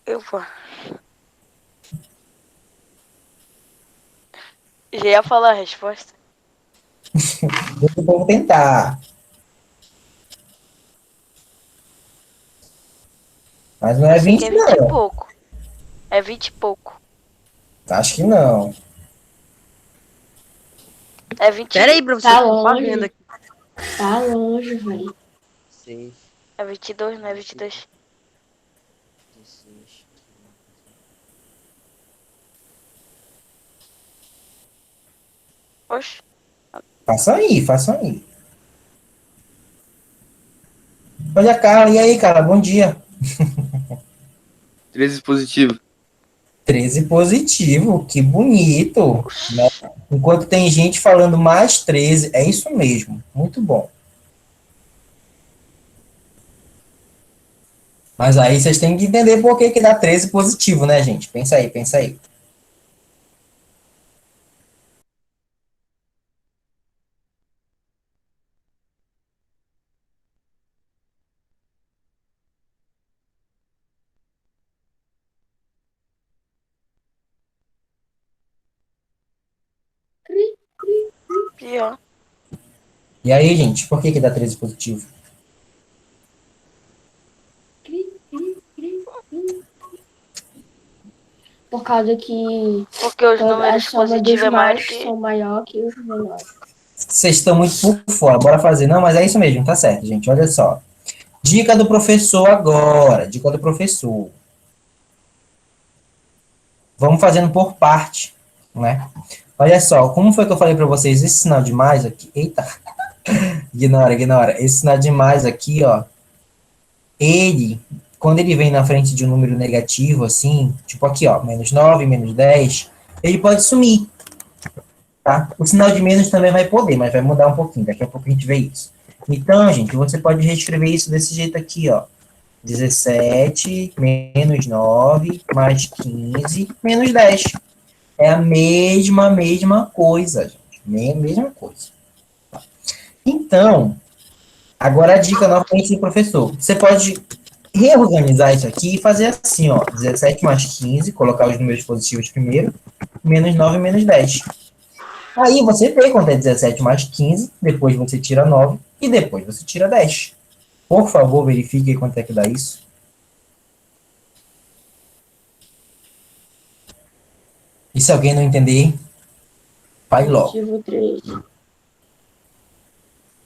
Eu vou. Já ia falar a resposta. Deixa o povo tentar. Mas não é 20, É 20 e não. pouco. É 20 e pouco. Acho que não. É 20. Pera aí, professor. Tá tô longe. fazendo aqui. Tá longe, velho. 6, É 22, não é 22. 16. Oxe. Façam aí. Olha a Carla, e aí, Carla, bom dia. 13 positivo. 13 positivo, que bonito, né? Enquanto tem gente falando mais 13, é isso mesmo, muito bom. Mas aí vocês têm que entender por que que dá 13 positivo, né, gente? Pensa aí, pensa aí. Pior. E aí, gente, por que que dá 13 positivo? Por causa que Porque os a números soma dos positivos é maior mais que. são maior que os menores. Vocês estão muito por fora, bora fazer. Não, mas é isso mesmo, tá certo, gente, olha só. Dica do professor agora, dica do professor. Vamos fazendo por parte, né? Olha só, como foi que eu falei para vocês? Esse sinal de mais aqui, eita, ignora, ignora. Esse sinal de mais aqui, ó, ele, quando ele vem na frente de um número negativo, assim, tipo aqui, ó, -9, -10, ele pode sumir, tá? O sinal de menos também vai poder, mas vai mudar um pouquinho, daqui a pouco a gente vê isso. Então, gente, você pode reescrever isso desse jeito aqui, ó. 17 menos 9 mais 15 menos 10. É a mesma coisa, gente. Mesma coisa. Então, agora a dica novamente do professor. Você pode reorganizar isso aqui e fazer assim, ó. 17 mais 15, colocar os números positivos primeiro, menos 9 menos 10. Aí você vê quanto é 17 mais 15, depois você tira 9 e depois você tira 10. Por favor, verifique quanto é que dá isso. E se alguém não entender, vai logo. Positivo 3.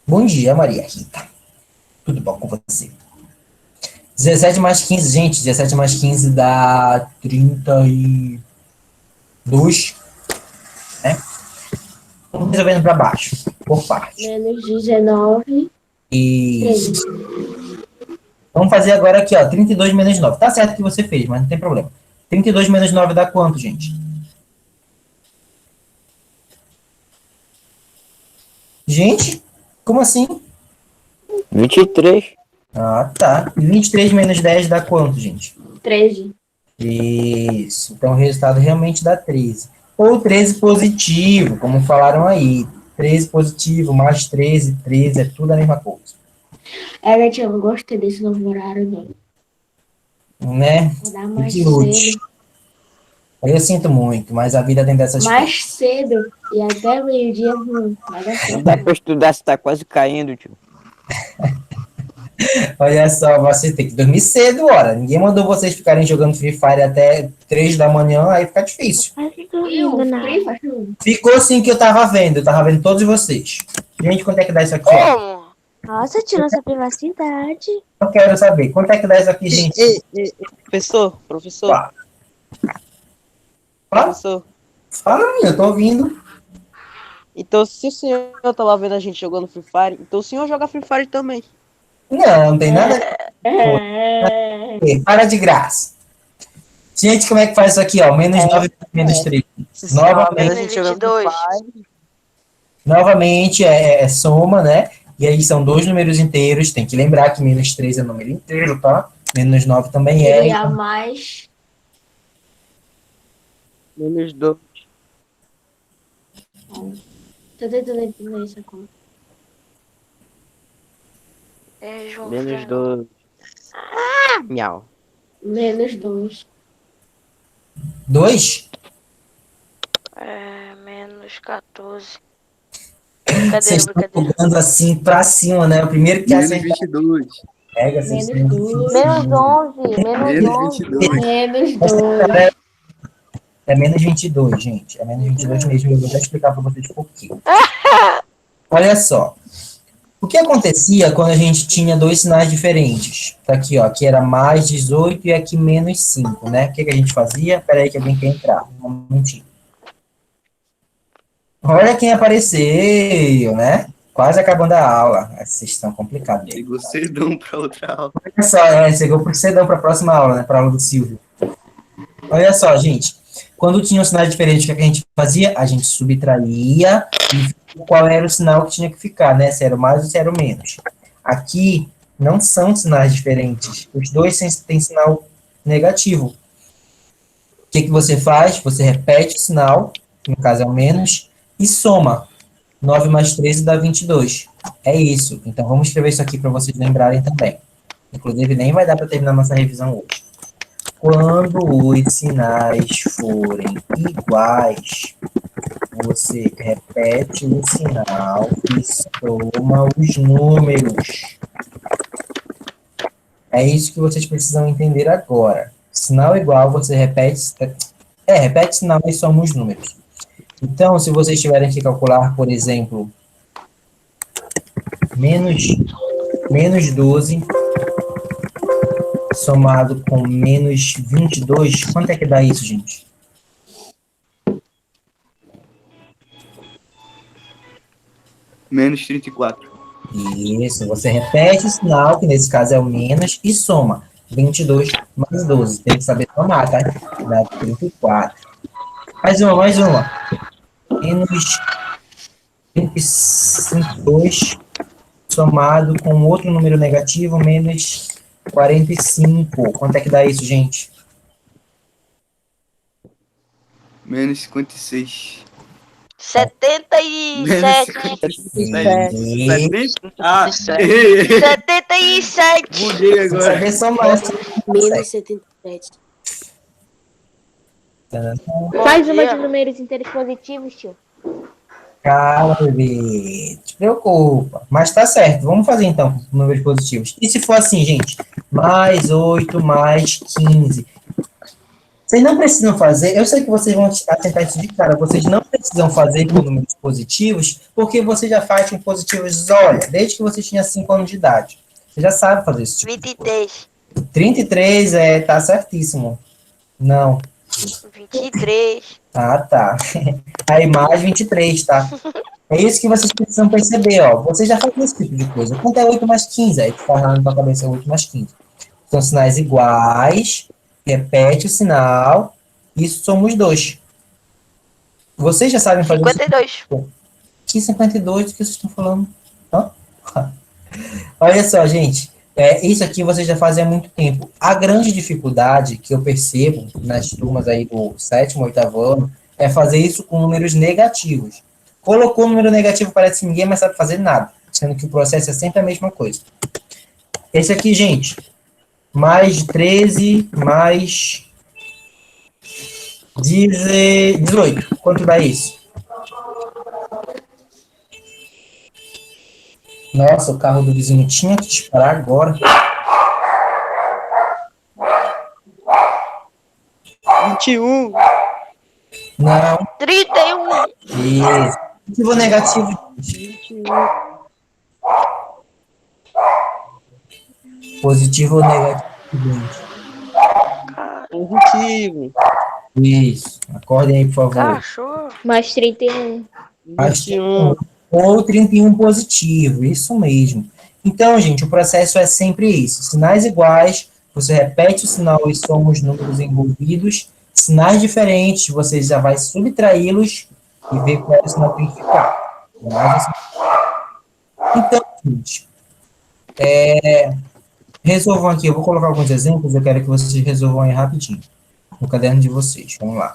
Bom dia, Maria Rita. Tudo bom com você? 17 mais 15, gente. 17 mais 15 dá 32, né? Vamos resolvendo para baixo, por parte. Menos 19. E 3. vamos fazer agora aqui, ó. 32 menos 9. Tá certo que você fez, mas não tem problema. 32 menos 9 dá quanto, gente? Gente, como assim? 23. Ah, tá. E 23 menos 10 dá quanto, gente? 13. Isso. Então o resultado realmente dá 13. Ou 13 positivo, como falaram aí. 13 positivo mais 13, 13, é tudo a mesma coisa. Elliot, eu não gostei desse novo horário, não. Né? Vou dar mais Que lute. cedo. Eu sinto muito, mas a vida tem dessas coisas. Mais cedo. E até meio-dia, vai dar Não certo. dá pra estudar, você tá quase caindo, tio. Olha só, você tem que dormir cedo, ora. Ninguém mandou vocês ficarem jogando Free Fire até 3 da manhã, aí fica difícil. Ficou assim que eu tava vendo todos vocês. Gente, quanto é que dá isso aqui? Ó? Como? Nossa, tira nossa privacidade. Eu quero saber, quanto é que dá isso aqui, gente? Professor, Fala, professor. fala, menino, eu tô ouvindo. Então, se o senhor tá lá vendo a gente jogando Free Fire, então o senhor joga Free Fire também. Não, não tem nada a É. ver. Para de graça. Gente, como é que faz isso aqui, ó? Menos 9 menos 3. Se o senhor tá vendo a Novamente, gente jogando 22. Free Fire, novamente é soma, né? E aí são dois números inteiros. Tem que lembrar que menos 3 é número inteiro, tá? Menos 9 também é. E a mais. menos 2. Tô tentando entender essa conta. É, João. Menos Fernando. 2. Miau. Menos 2. 2? É, menos 14. Vocês Brincadeira, estão brincadeira. jogando assim pra cima, né? O primeiro que Menos acertar 22. pega, vocês Menos 2. Menos 11, menos Menos 11. 22. Menos 2. É menos 22, gente. É menos 22 mesmo. Eu vou até explicar pra vocês por quê. Olha só. O que acontecia quando a gente tinha dois sinais diferentes? Tá aqui, ó. Aqui era mais 18 e aqui menos 5, né? O que a gente fazia? Espera aí que alguém quer entrar. Um momentinho. Olha quem apareceu, né? quase acabando a aula. Vocês estão complicados. Chegou cedão pra outra aula. Olha só, chegou por cedão para a próxima aula, né? Para a aula do Silvio. Olha só, gente. Quando tinha um sinal diferente, o que a gente fazia? A gente subtraía e qual era o sinal que tinha que ficar, né? Se era o mais ou se era o menos. Aqui não são sinais diferentes. Os dois têm sinal negativo. O que você faz? Você repete o sinal, que no caso é o menos, e soma. 9 mais 13 dá 22. É isso. Então, vamos escrever isso aqui para vocês lembrarem também. Inclusive, nem vai dar para terminar nossa revisão hoje. Quando os sinais forem iguais, você repete o sinal e soma os números. É isso que vocês precisam entender agora. Sinal igual, você repete... repete o sinal e soma os números. Então, se vocês tiverem que calcular, por exemplo, menos 12... somado com menos 22, quanto é que dá isso, gente? Menos 34. Isso, você repete o sinal, que nesse caso é o menos, e soma. 22 mais 12. Tem que saber somar, tá? Dá 34. Mais uma. Menos 22 somado com outro número negativo, menos 45. Quanto é que dá isso, gente? Menos 56. 77. 70? Ah, 77. mudei Você agora. saber somar. Menos 77. Faz uma de números inteiros positivos, tio. Calma, bebê. Te preocupa. Mas tá certo. Vamos fazer então com números positivos. E se for assim, gente? Mais 8, mais 15. Vocês não precisam fazer. Eu sei que vocês vão atentar isso de cara. Vocês não precisam fazer com números positivos, porque você já faz com positivos, olha, desde que você tinha 5 anos de idade. Você já sabe fazer isso. 23. 33 tá certíssimo. Não. 23. Ah, tá. Aí mais 23, tá? É isso que vocês precisam perceber, ó. Você já faz esse tipo de coisa. Quanto é 8 mais 15? Aí tu faz lá na tua cabeça 8 mais 15. São sinais iguais, repete o sinal, isso somos 2. Vocês já sabem fazer 52. isso? Que 52 que vocês estão falando? Hã? Olha só, gente. Isso aqui vocês já fazem há muito tempo. A grande dificuldade que eu percebo nas turmas aí do 7º, 8º ano é fazer isso com números negativos. Colocou um número negativo, parece que ninguém mais sabe fazer nada, sendo que o processo é sempre a mesma coisa. Esse aqui, gente, mais 13, mais 18. Quanto dá isso? Nossa, o carro do vizinho tinha que disparar agora. 21. Não, 31. isso. Positivo ou negativo? 21. Positivo ou negativo? Positivo. Isso. Acordem aí, por favor. Cachorro. Mais 31. Mais 21. ou 31 positivo, isso mesmo. Então, gente, o processo é sempre isso. Sinais iguais, você repete o sinal e soma os números envolvidos. Sinais diferentes, você já vai subtraí-los e ver qual é o sinal que tem que ficar. Então, gente, resolvam aqui. Eu vou colocar alguns exemplos, eu quero que vocês resolvam aí rapidinho. No caderno de vocês. Vamos lá.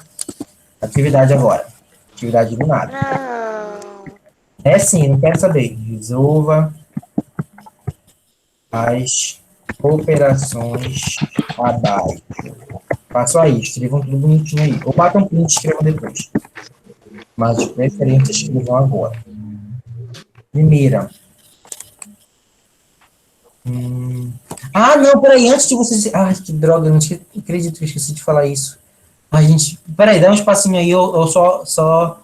Atividade agora. Atividade do nada. Não. É sim, não quero saber. Resolva as operações abaixo. Façam aí, escrevam tudo bonitinho aí. Ou batam print e escrevam depois. Mas de preferência escrevam agora. Primeira. Ah, não, peraí, antes de vocês... Ai, que droga, não acredito que eu esqueci de falar isso. Ai, gente, peraí, dá um espacinho aí, eu só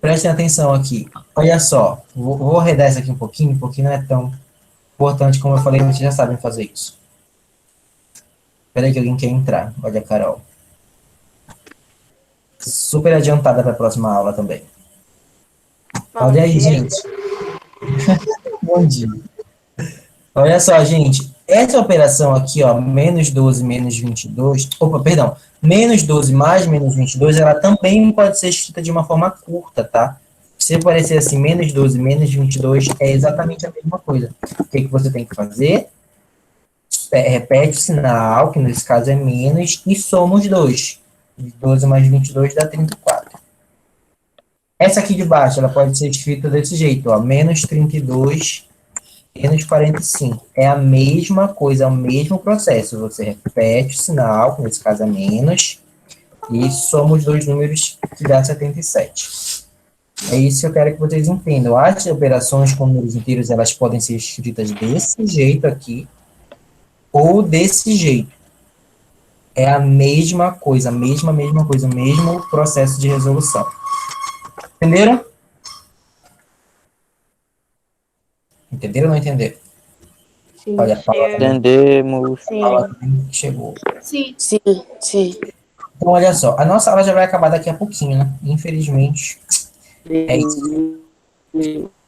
prestem atenção aqui. Olha só, vou arredar isso aqui um pouquinho, porque não é tão importante como eu falei, vocês já sabem fazer isso. Peraí que alguém quer entrar. Olha a Carol. Super adiantada para a próxima aula também. Olha aí, gente. Bom dia. Olha só, gente. Essa operação aqui, ó, menos 12 menos 22. Opa, perdão. Menos 12 mais menos 22, ela também pode ser escrita de uma forma curta, tá? Se aparecer assim, menos 12 menos 22, é exatamente a mesma coisa. O que você tem que fazer? Repete o sinal, que nesse caso é menos, e soma os dois. 12 mais 22 dá 34. Essa aqui de baixo, ela pode ser escrita desse jeito, ó, menos 32 menos 45. É a mesma coisa, é o mesmo processo. Você repete o sinal, que nesse caso é menos, e soma os dois números, que dá 77. É isso que eu quero que vocês entendam. As operações com números inteiros, elas podem ser escritas desse jeito aqui, ou desse jeito. É a mesma coisa, mesma coisa, o mesmo processo de resolução. Entenderam? Entenderam ou não entenderam? Sim. Olha, a Paula Entendemos. Sim. também chegou. Sim. Sim, sim. Então, olha só, a nossa aula já vai acabar daqui a pouquinho, né? Infelizmente. É isso.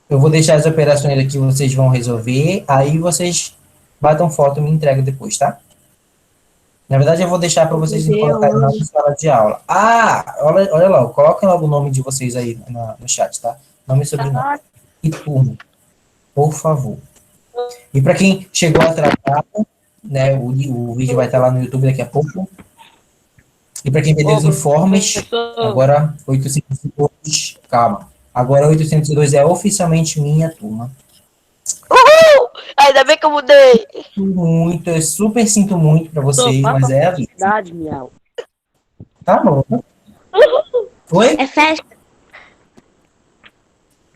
Eu vou deixar as operações aqui, vocês vão resolver, aí vocês batam foto e me entregam depois, tá? Na verdade, eu vou deixar para vocês colocarem na sala de aula. Ah, olha lá, coloquem logo o nome de vocês aí no chat, tá? Nome e sobrenome. E turno, por favor. E para quem chegou atrasado, né, o vídeo vai estar lá no YouTube daqui a pouco. E para quem perdeu os informes, agora 802, calma. Agora 802 é oficialmente minha turma. Uhul! Ainda bem que eu mudei. Muito, eu super sinto muito para vocês, mas é a vida. Verdade, miau. Tá bom. Oi? É festa.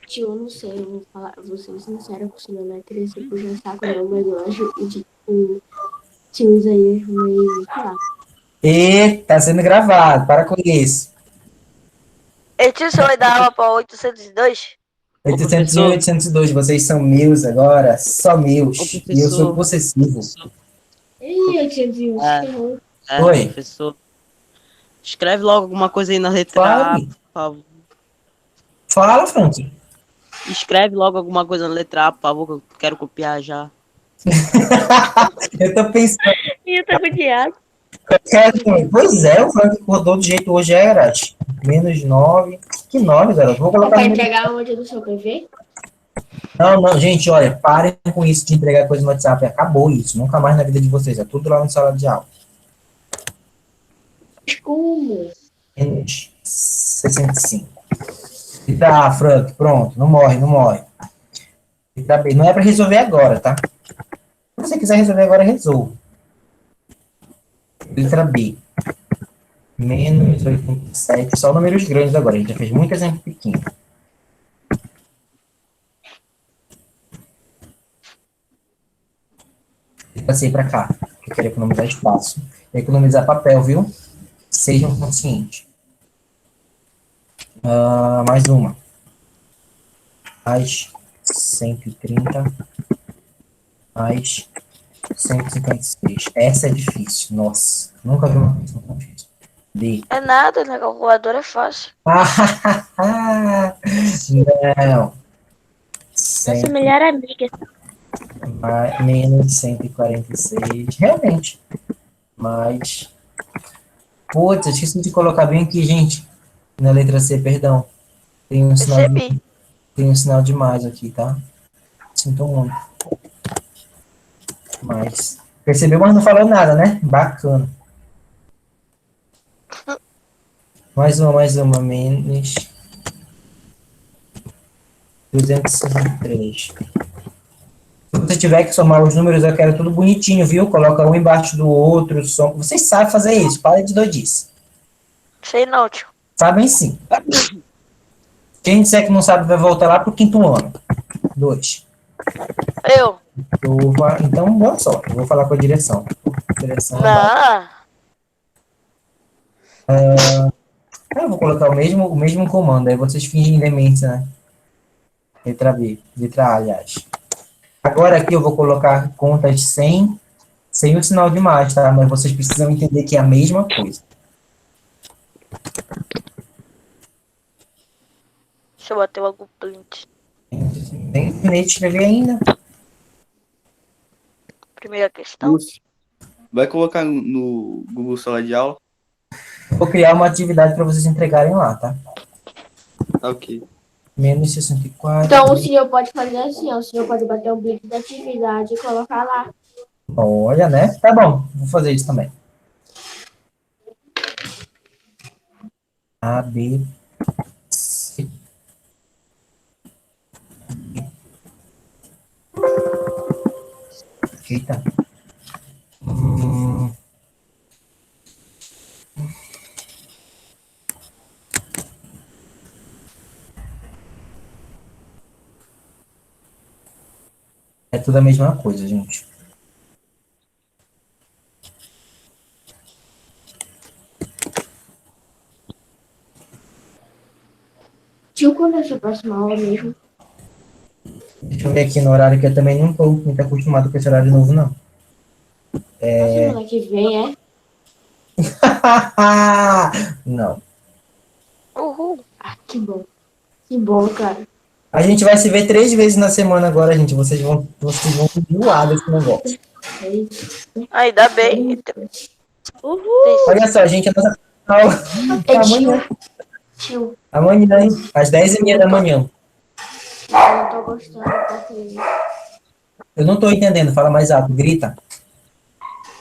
Tio, eu não sei, eu vou falar, vou ser sincera com o senhor, não é querer ser puxando saco não, mas eu acho que o tio Isaías meio, sei lá. E tá sendo gravado, para com isso. E tio, você vai dar aula pra 802? 801 e 802, vocês são meus agora, só meus. E eu sou possessivo. Ih, 801, ferrou. Oi. Professor. Escreve logo alguma coisa aí na letra A, Fale. por favor. Fala, Frank. Escreve logo alguma coisa na letra A, por favor, que eu quero copiar já. Eu tô pensando. Eu tô com o Diago. Pois é, o Frank acordou do jeito hoje, é, Grat? Menos 9. Que 9, garoto? Vou colocar Vai no... entregar onde do seu PV? Não, gente, olha, parem com isso de entregar coisa no WhatsApp. Acabou isso, nunca mais na vida de vocês. É tudo lá na sala de aula. Como? Menos 65. E tá, Frank, pronto, não morre. E tá bem. Não é pra resolver agora, tá? Se você quiser resolver agora, resolva. Letra B. Menos 87. Só números grandes agora. A gente já fez muito exemplo pequeno. Eu passei pra cá. Eu quero economizar espaço. Economizar papel, viu? Sejam conscientes. Mais uma. Mais 130. Mais 156. Essa é difícil. Nossa, nunca vi uma coisa tão difícil. D. É nada, na calculadora é fácil. Não. Nossa melhor amiga. Menos 146. Realmente. Mais. Putz, eu esqueci de colocar bem aqui, gente. Na letra C, perdão. Tem um sinal Percebi. tem um sinal de mais aqui, tá? Sinto muito. Mais. Percebeu, mas não falou nada, né? Bacana. Mais uma. Menos 263. Se você tiver que somar os números, eu quero tudo bonitinho, viu? Coloca um embaixo do outro. Vocês sabem fazer isso. Para de doidice. Sei não, tio. Sabem sim. Quem disser que não sabe vai voltar lá pro quinto ano. 2. Eu. Então, boa sorte. Eu vou falar com a direção. Direção abaixo. Não. Eu vou colocar o mesmo comando. Aí vocês fingem demência, né? Letra B. Letra A, aliás. Agora aqui eu vou colocar contas sem o sinal de mais, tá? Mas vocês precisam entender que é a mesma coisa. Deixa eu bater logo o print. Tem que escrever ainda. Primeira questão. Lúcio, vai colocar no Google Sala de Aula? Vou criar uma atividade para vocês entregarem lá, tá? Tá ok. Menos 64. Então o senhor pode fazer assim, ó. O senhor pode bater o blip da atividade e colocar lá. Olha, né? Tá bom, vou fazer isso também. A, B, C. Eita. É tudo a mesma coisa, gente. Tio, quando é a sua próxima aula mesmo? Deixa eu ver aqui no horário que eu também não tô muito acostumado com esse horário novo, não. Na semana que vem, é? Não. Uhul. Ah, que bom. Que bom, cara. A gente vai se ver 3 vezes na semana agora, gente. Vocês vão enjoar desse negócio. Ainda bem. Uhul. Olha só, gente, a nossa aula É amanhã. Tio, Amanhã, hein? Às 10h30 da manhã. eu não tô gostando porque... Eu não tô entendendo. Fala mais alto. Grita.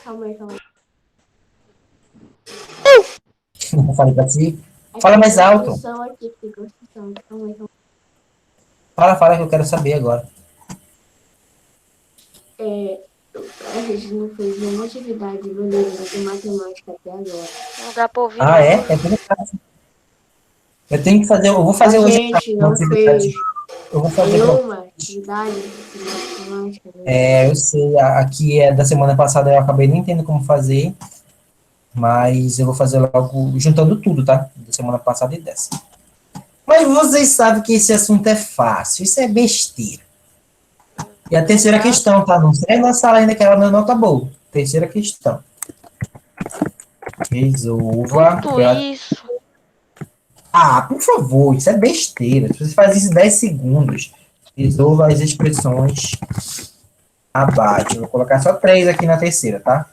Calma aí, calma aí. Eu falei pra ti. É Fala que mais tem alto. construção aqui, tem construção. Calma aí, calma Fala que eu quero saber agora. aí. A gente não fez nenhuma atividade maneira de matemática até agora. Não dá pra ouvir Ah, não. é? É verdade. Eu tenho que fazer. Eu vou fazer A hoje gente uma não atividade. fez Eu vou fazer pra... nenhuma atividade de matemática. Né? É, eu sei. Aqui é da semana passada, eu acabei nem entendendo como fazer. Mas eu vou fazer logo, juntando tudo, tá? Da semana passada e dessa. Mas vocês sabem que esse assunto é fácil. Isso é besteira. E a terceira questão, tá? Não sai na sala ainda que ela não acabou. Terceira questão. Resolva. Tudo isso. Ah, por favor, isso é besteira. Você faz isso em 10 segundos. Resolva as expressões abaixo. Eu vou colocar só 3 aqui na terceira, tá?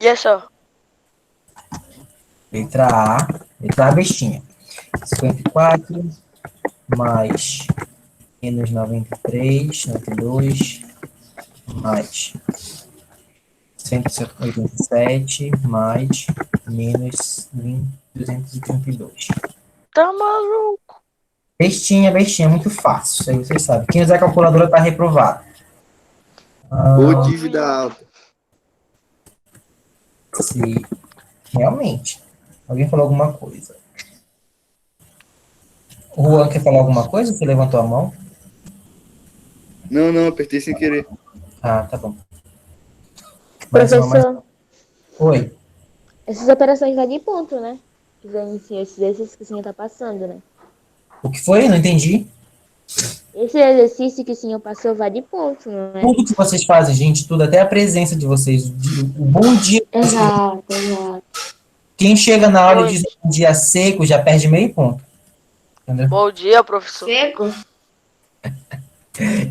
E é só. Letra A bestinha. 54 mais menos 93, 92, mais 187, mais menos 20, 232. Tá maluco? Bestinha, muito fácil. Isso aí vocês sabem. Quem usar a calculadora tá reprovado. Ou dívida alta. Se realmente. Alguém falou alguma coisa. O Juan quer falar alguma coisa? Você levantou a mão? Não, apertei sem querer. Ah, tá bom. Mais uma, Professor, Oi. essas operações dá de ponto, né? Esses exercícios que o senhor tá passando, né? O que foi? Não entendi. Esse exercício que o senhor passou vai de ponto, não é? Tudo que vocês fazem, gente, tudo, até a presença de vocês. O bom dia. Exato, exato. Quem chega na aula e diz um dia seco já perde meio ponto. Entendeu? Bom dia, professor. Seco?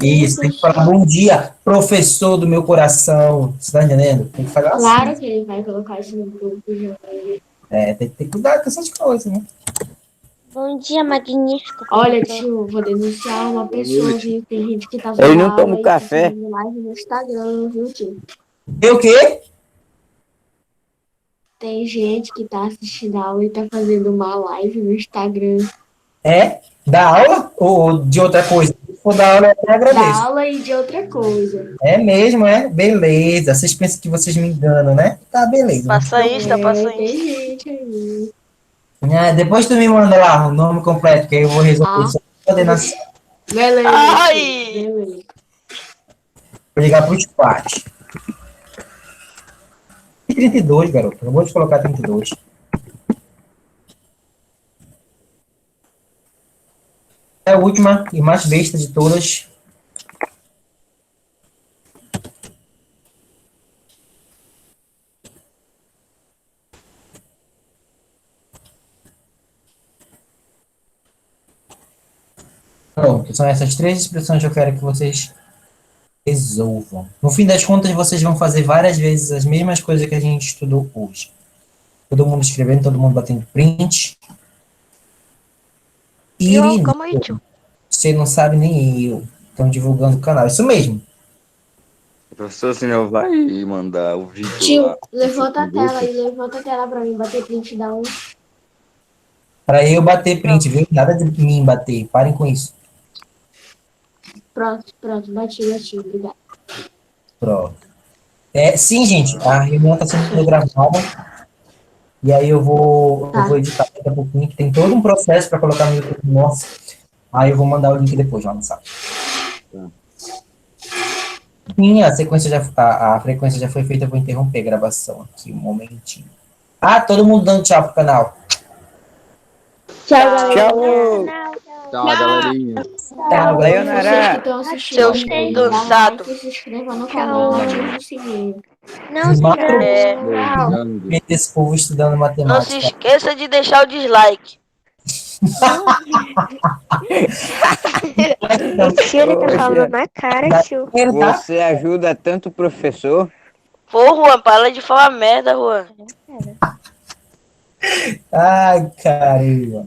Isso, tem que falar bom dia, professor do meu coração. Você tá entendendo? Tem que falar Claro assim. que ele vai colocar isso no grupo já. É, tem que ter cuidado com essas coisas, né? Bom dia, magnífico. Olha, tio, vou denunciar uma pessoa, viu? Tem gente que tá Ele fazendo não toma aula e café. tá fazendo live no Instagram, viu, tio? E o quê? Tem gente que tá assistindo a aula e tá fazendo uma live no Instagram. É? Da aula ou de outra coisa? Se for da aula, eu até Da agradeço. aula e de outra coisa. É mesmo, é? Beleza. Vocês pensam que vocês me enganam, né? Tá, beleza. Passa Insta, passa Tem Insta. gente aí. Ah, depois tu me manda lá o nome completo, que aí eu vou resolver isso. Coordenação. Beleza. Ai! Tio, beleza. Vou ligar pro chat. E 32, garoto. Eu vou te colocar 32. É a última e mais besta de todas. Pronto, são essas três expressões que eu quero que vocês resolvam. No fim das contas, vocês vão fazer várias vezes as mesmas coisas que a gente estudou hoje. Todo mundo escrevendo, todo mundo batendo print. Tio, calma aí, tio. Você não sabe nem eu. Estão divulgando o canal. Isso mesmo. O professor senhor vai mandar o vídeo Tio, lá. levanta a tela aí, levanta a tela pra mim bater print da um. Para eu bater print, viu? Nada de mim bater. Parem com isso. Pronto, bati, obrigado. Pronto. Sim, gente, a reunião está sendo gravada. E aí eu vou editar daqui a pouquinho, que tem todo um processo para colocar no YouTube nosso. Aí eu vou mandar o link depois, lá no site. Sim, a frequência já foi feita, eu vou interromper a gravação aqui um momentinho. Todo mundo dando tchau pro canal. Tchau, galera. Tchau, galerinha. Tchau, Vocês que estão assistindo, Seus aí, cansados. dá like, se inscreva no canal, ative o sininho. Não se Ver esse povo estudando Não se matemática. esqueça de deixar o dislike. Tio, ele tá falando na cara, tio. Você ajuda tanto o professor. Pô, Juan, para de falar merda, Juan. Ai, caramba.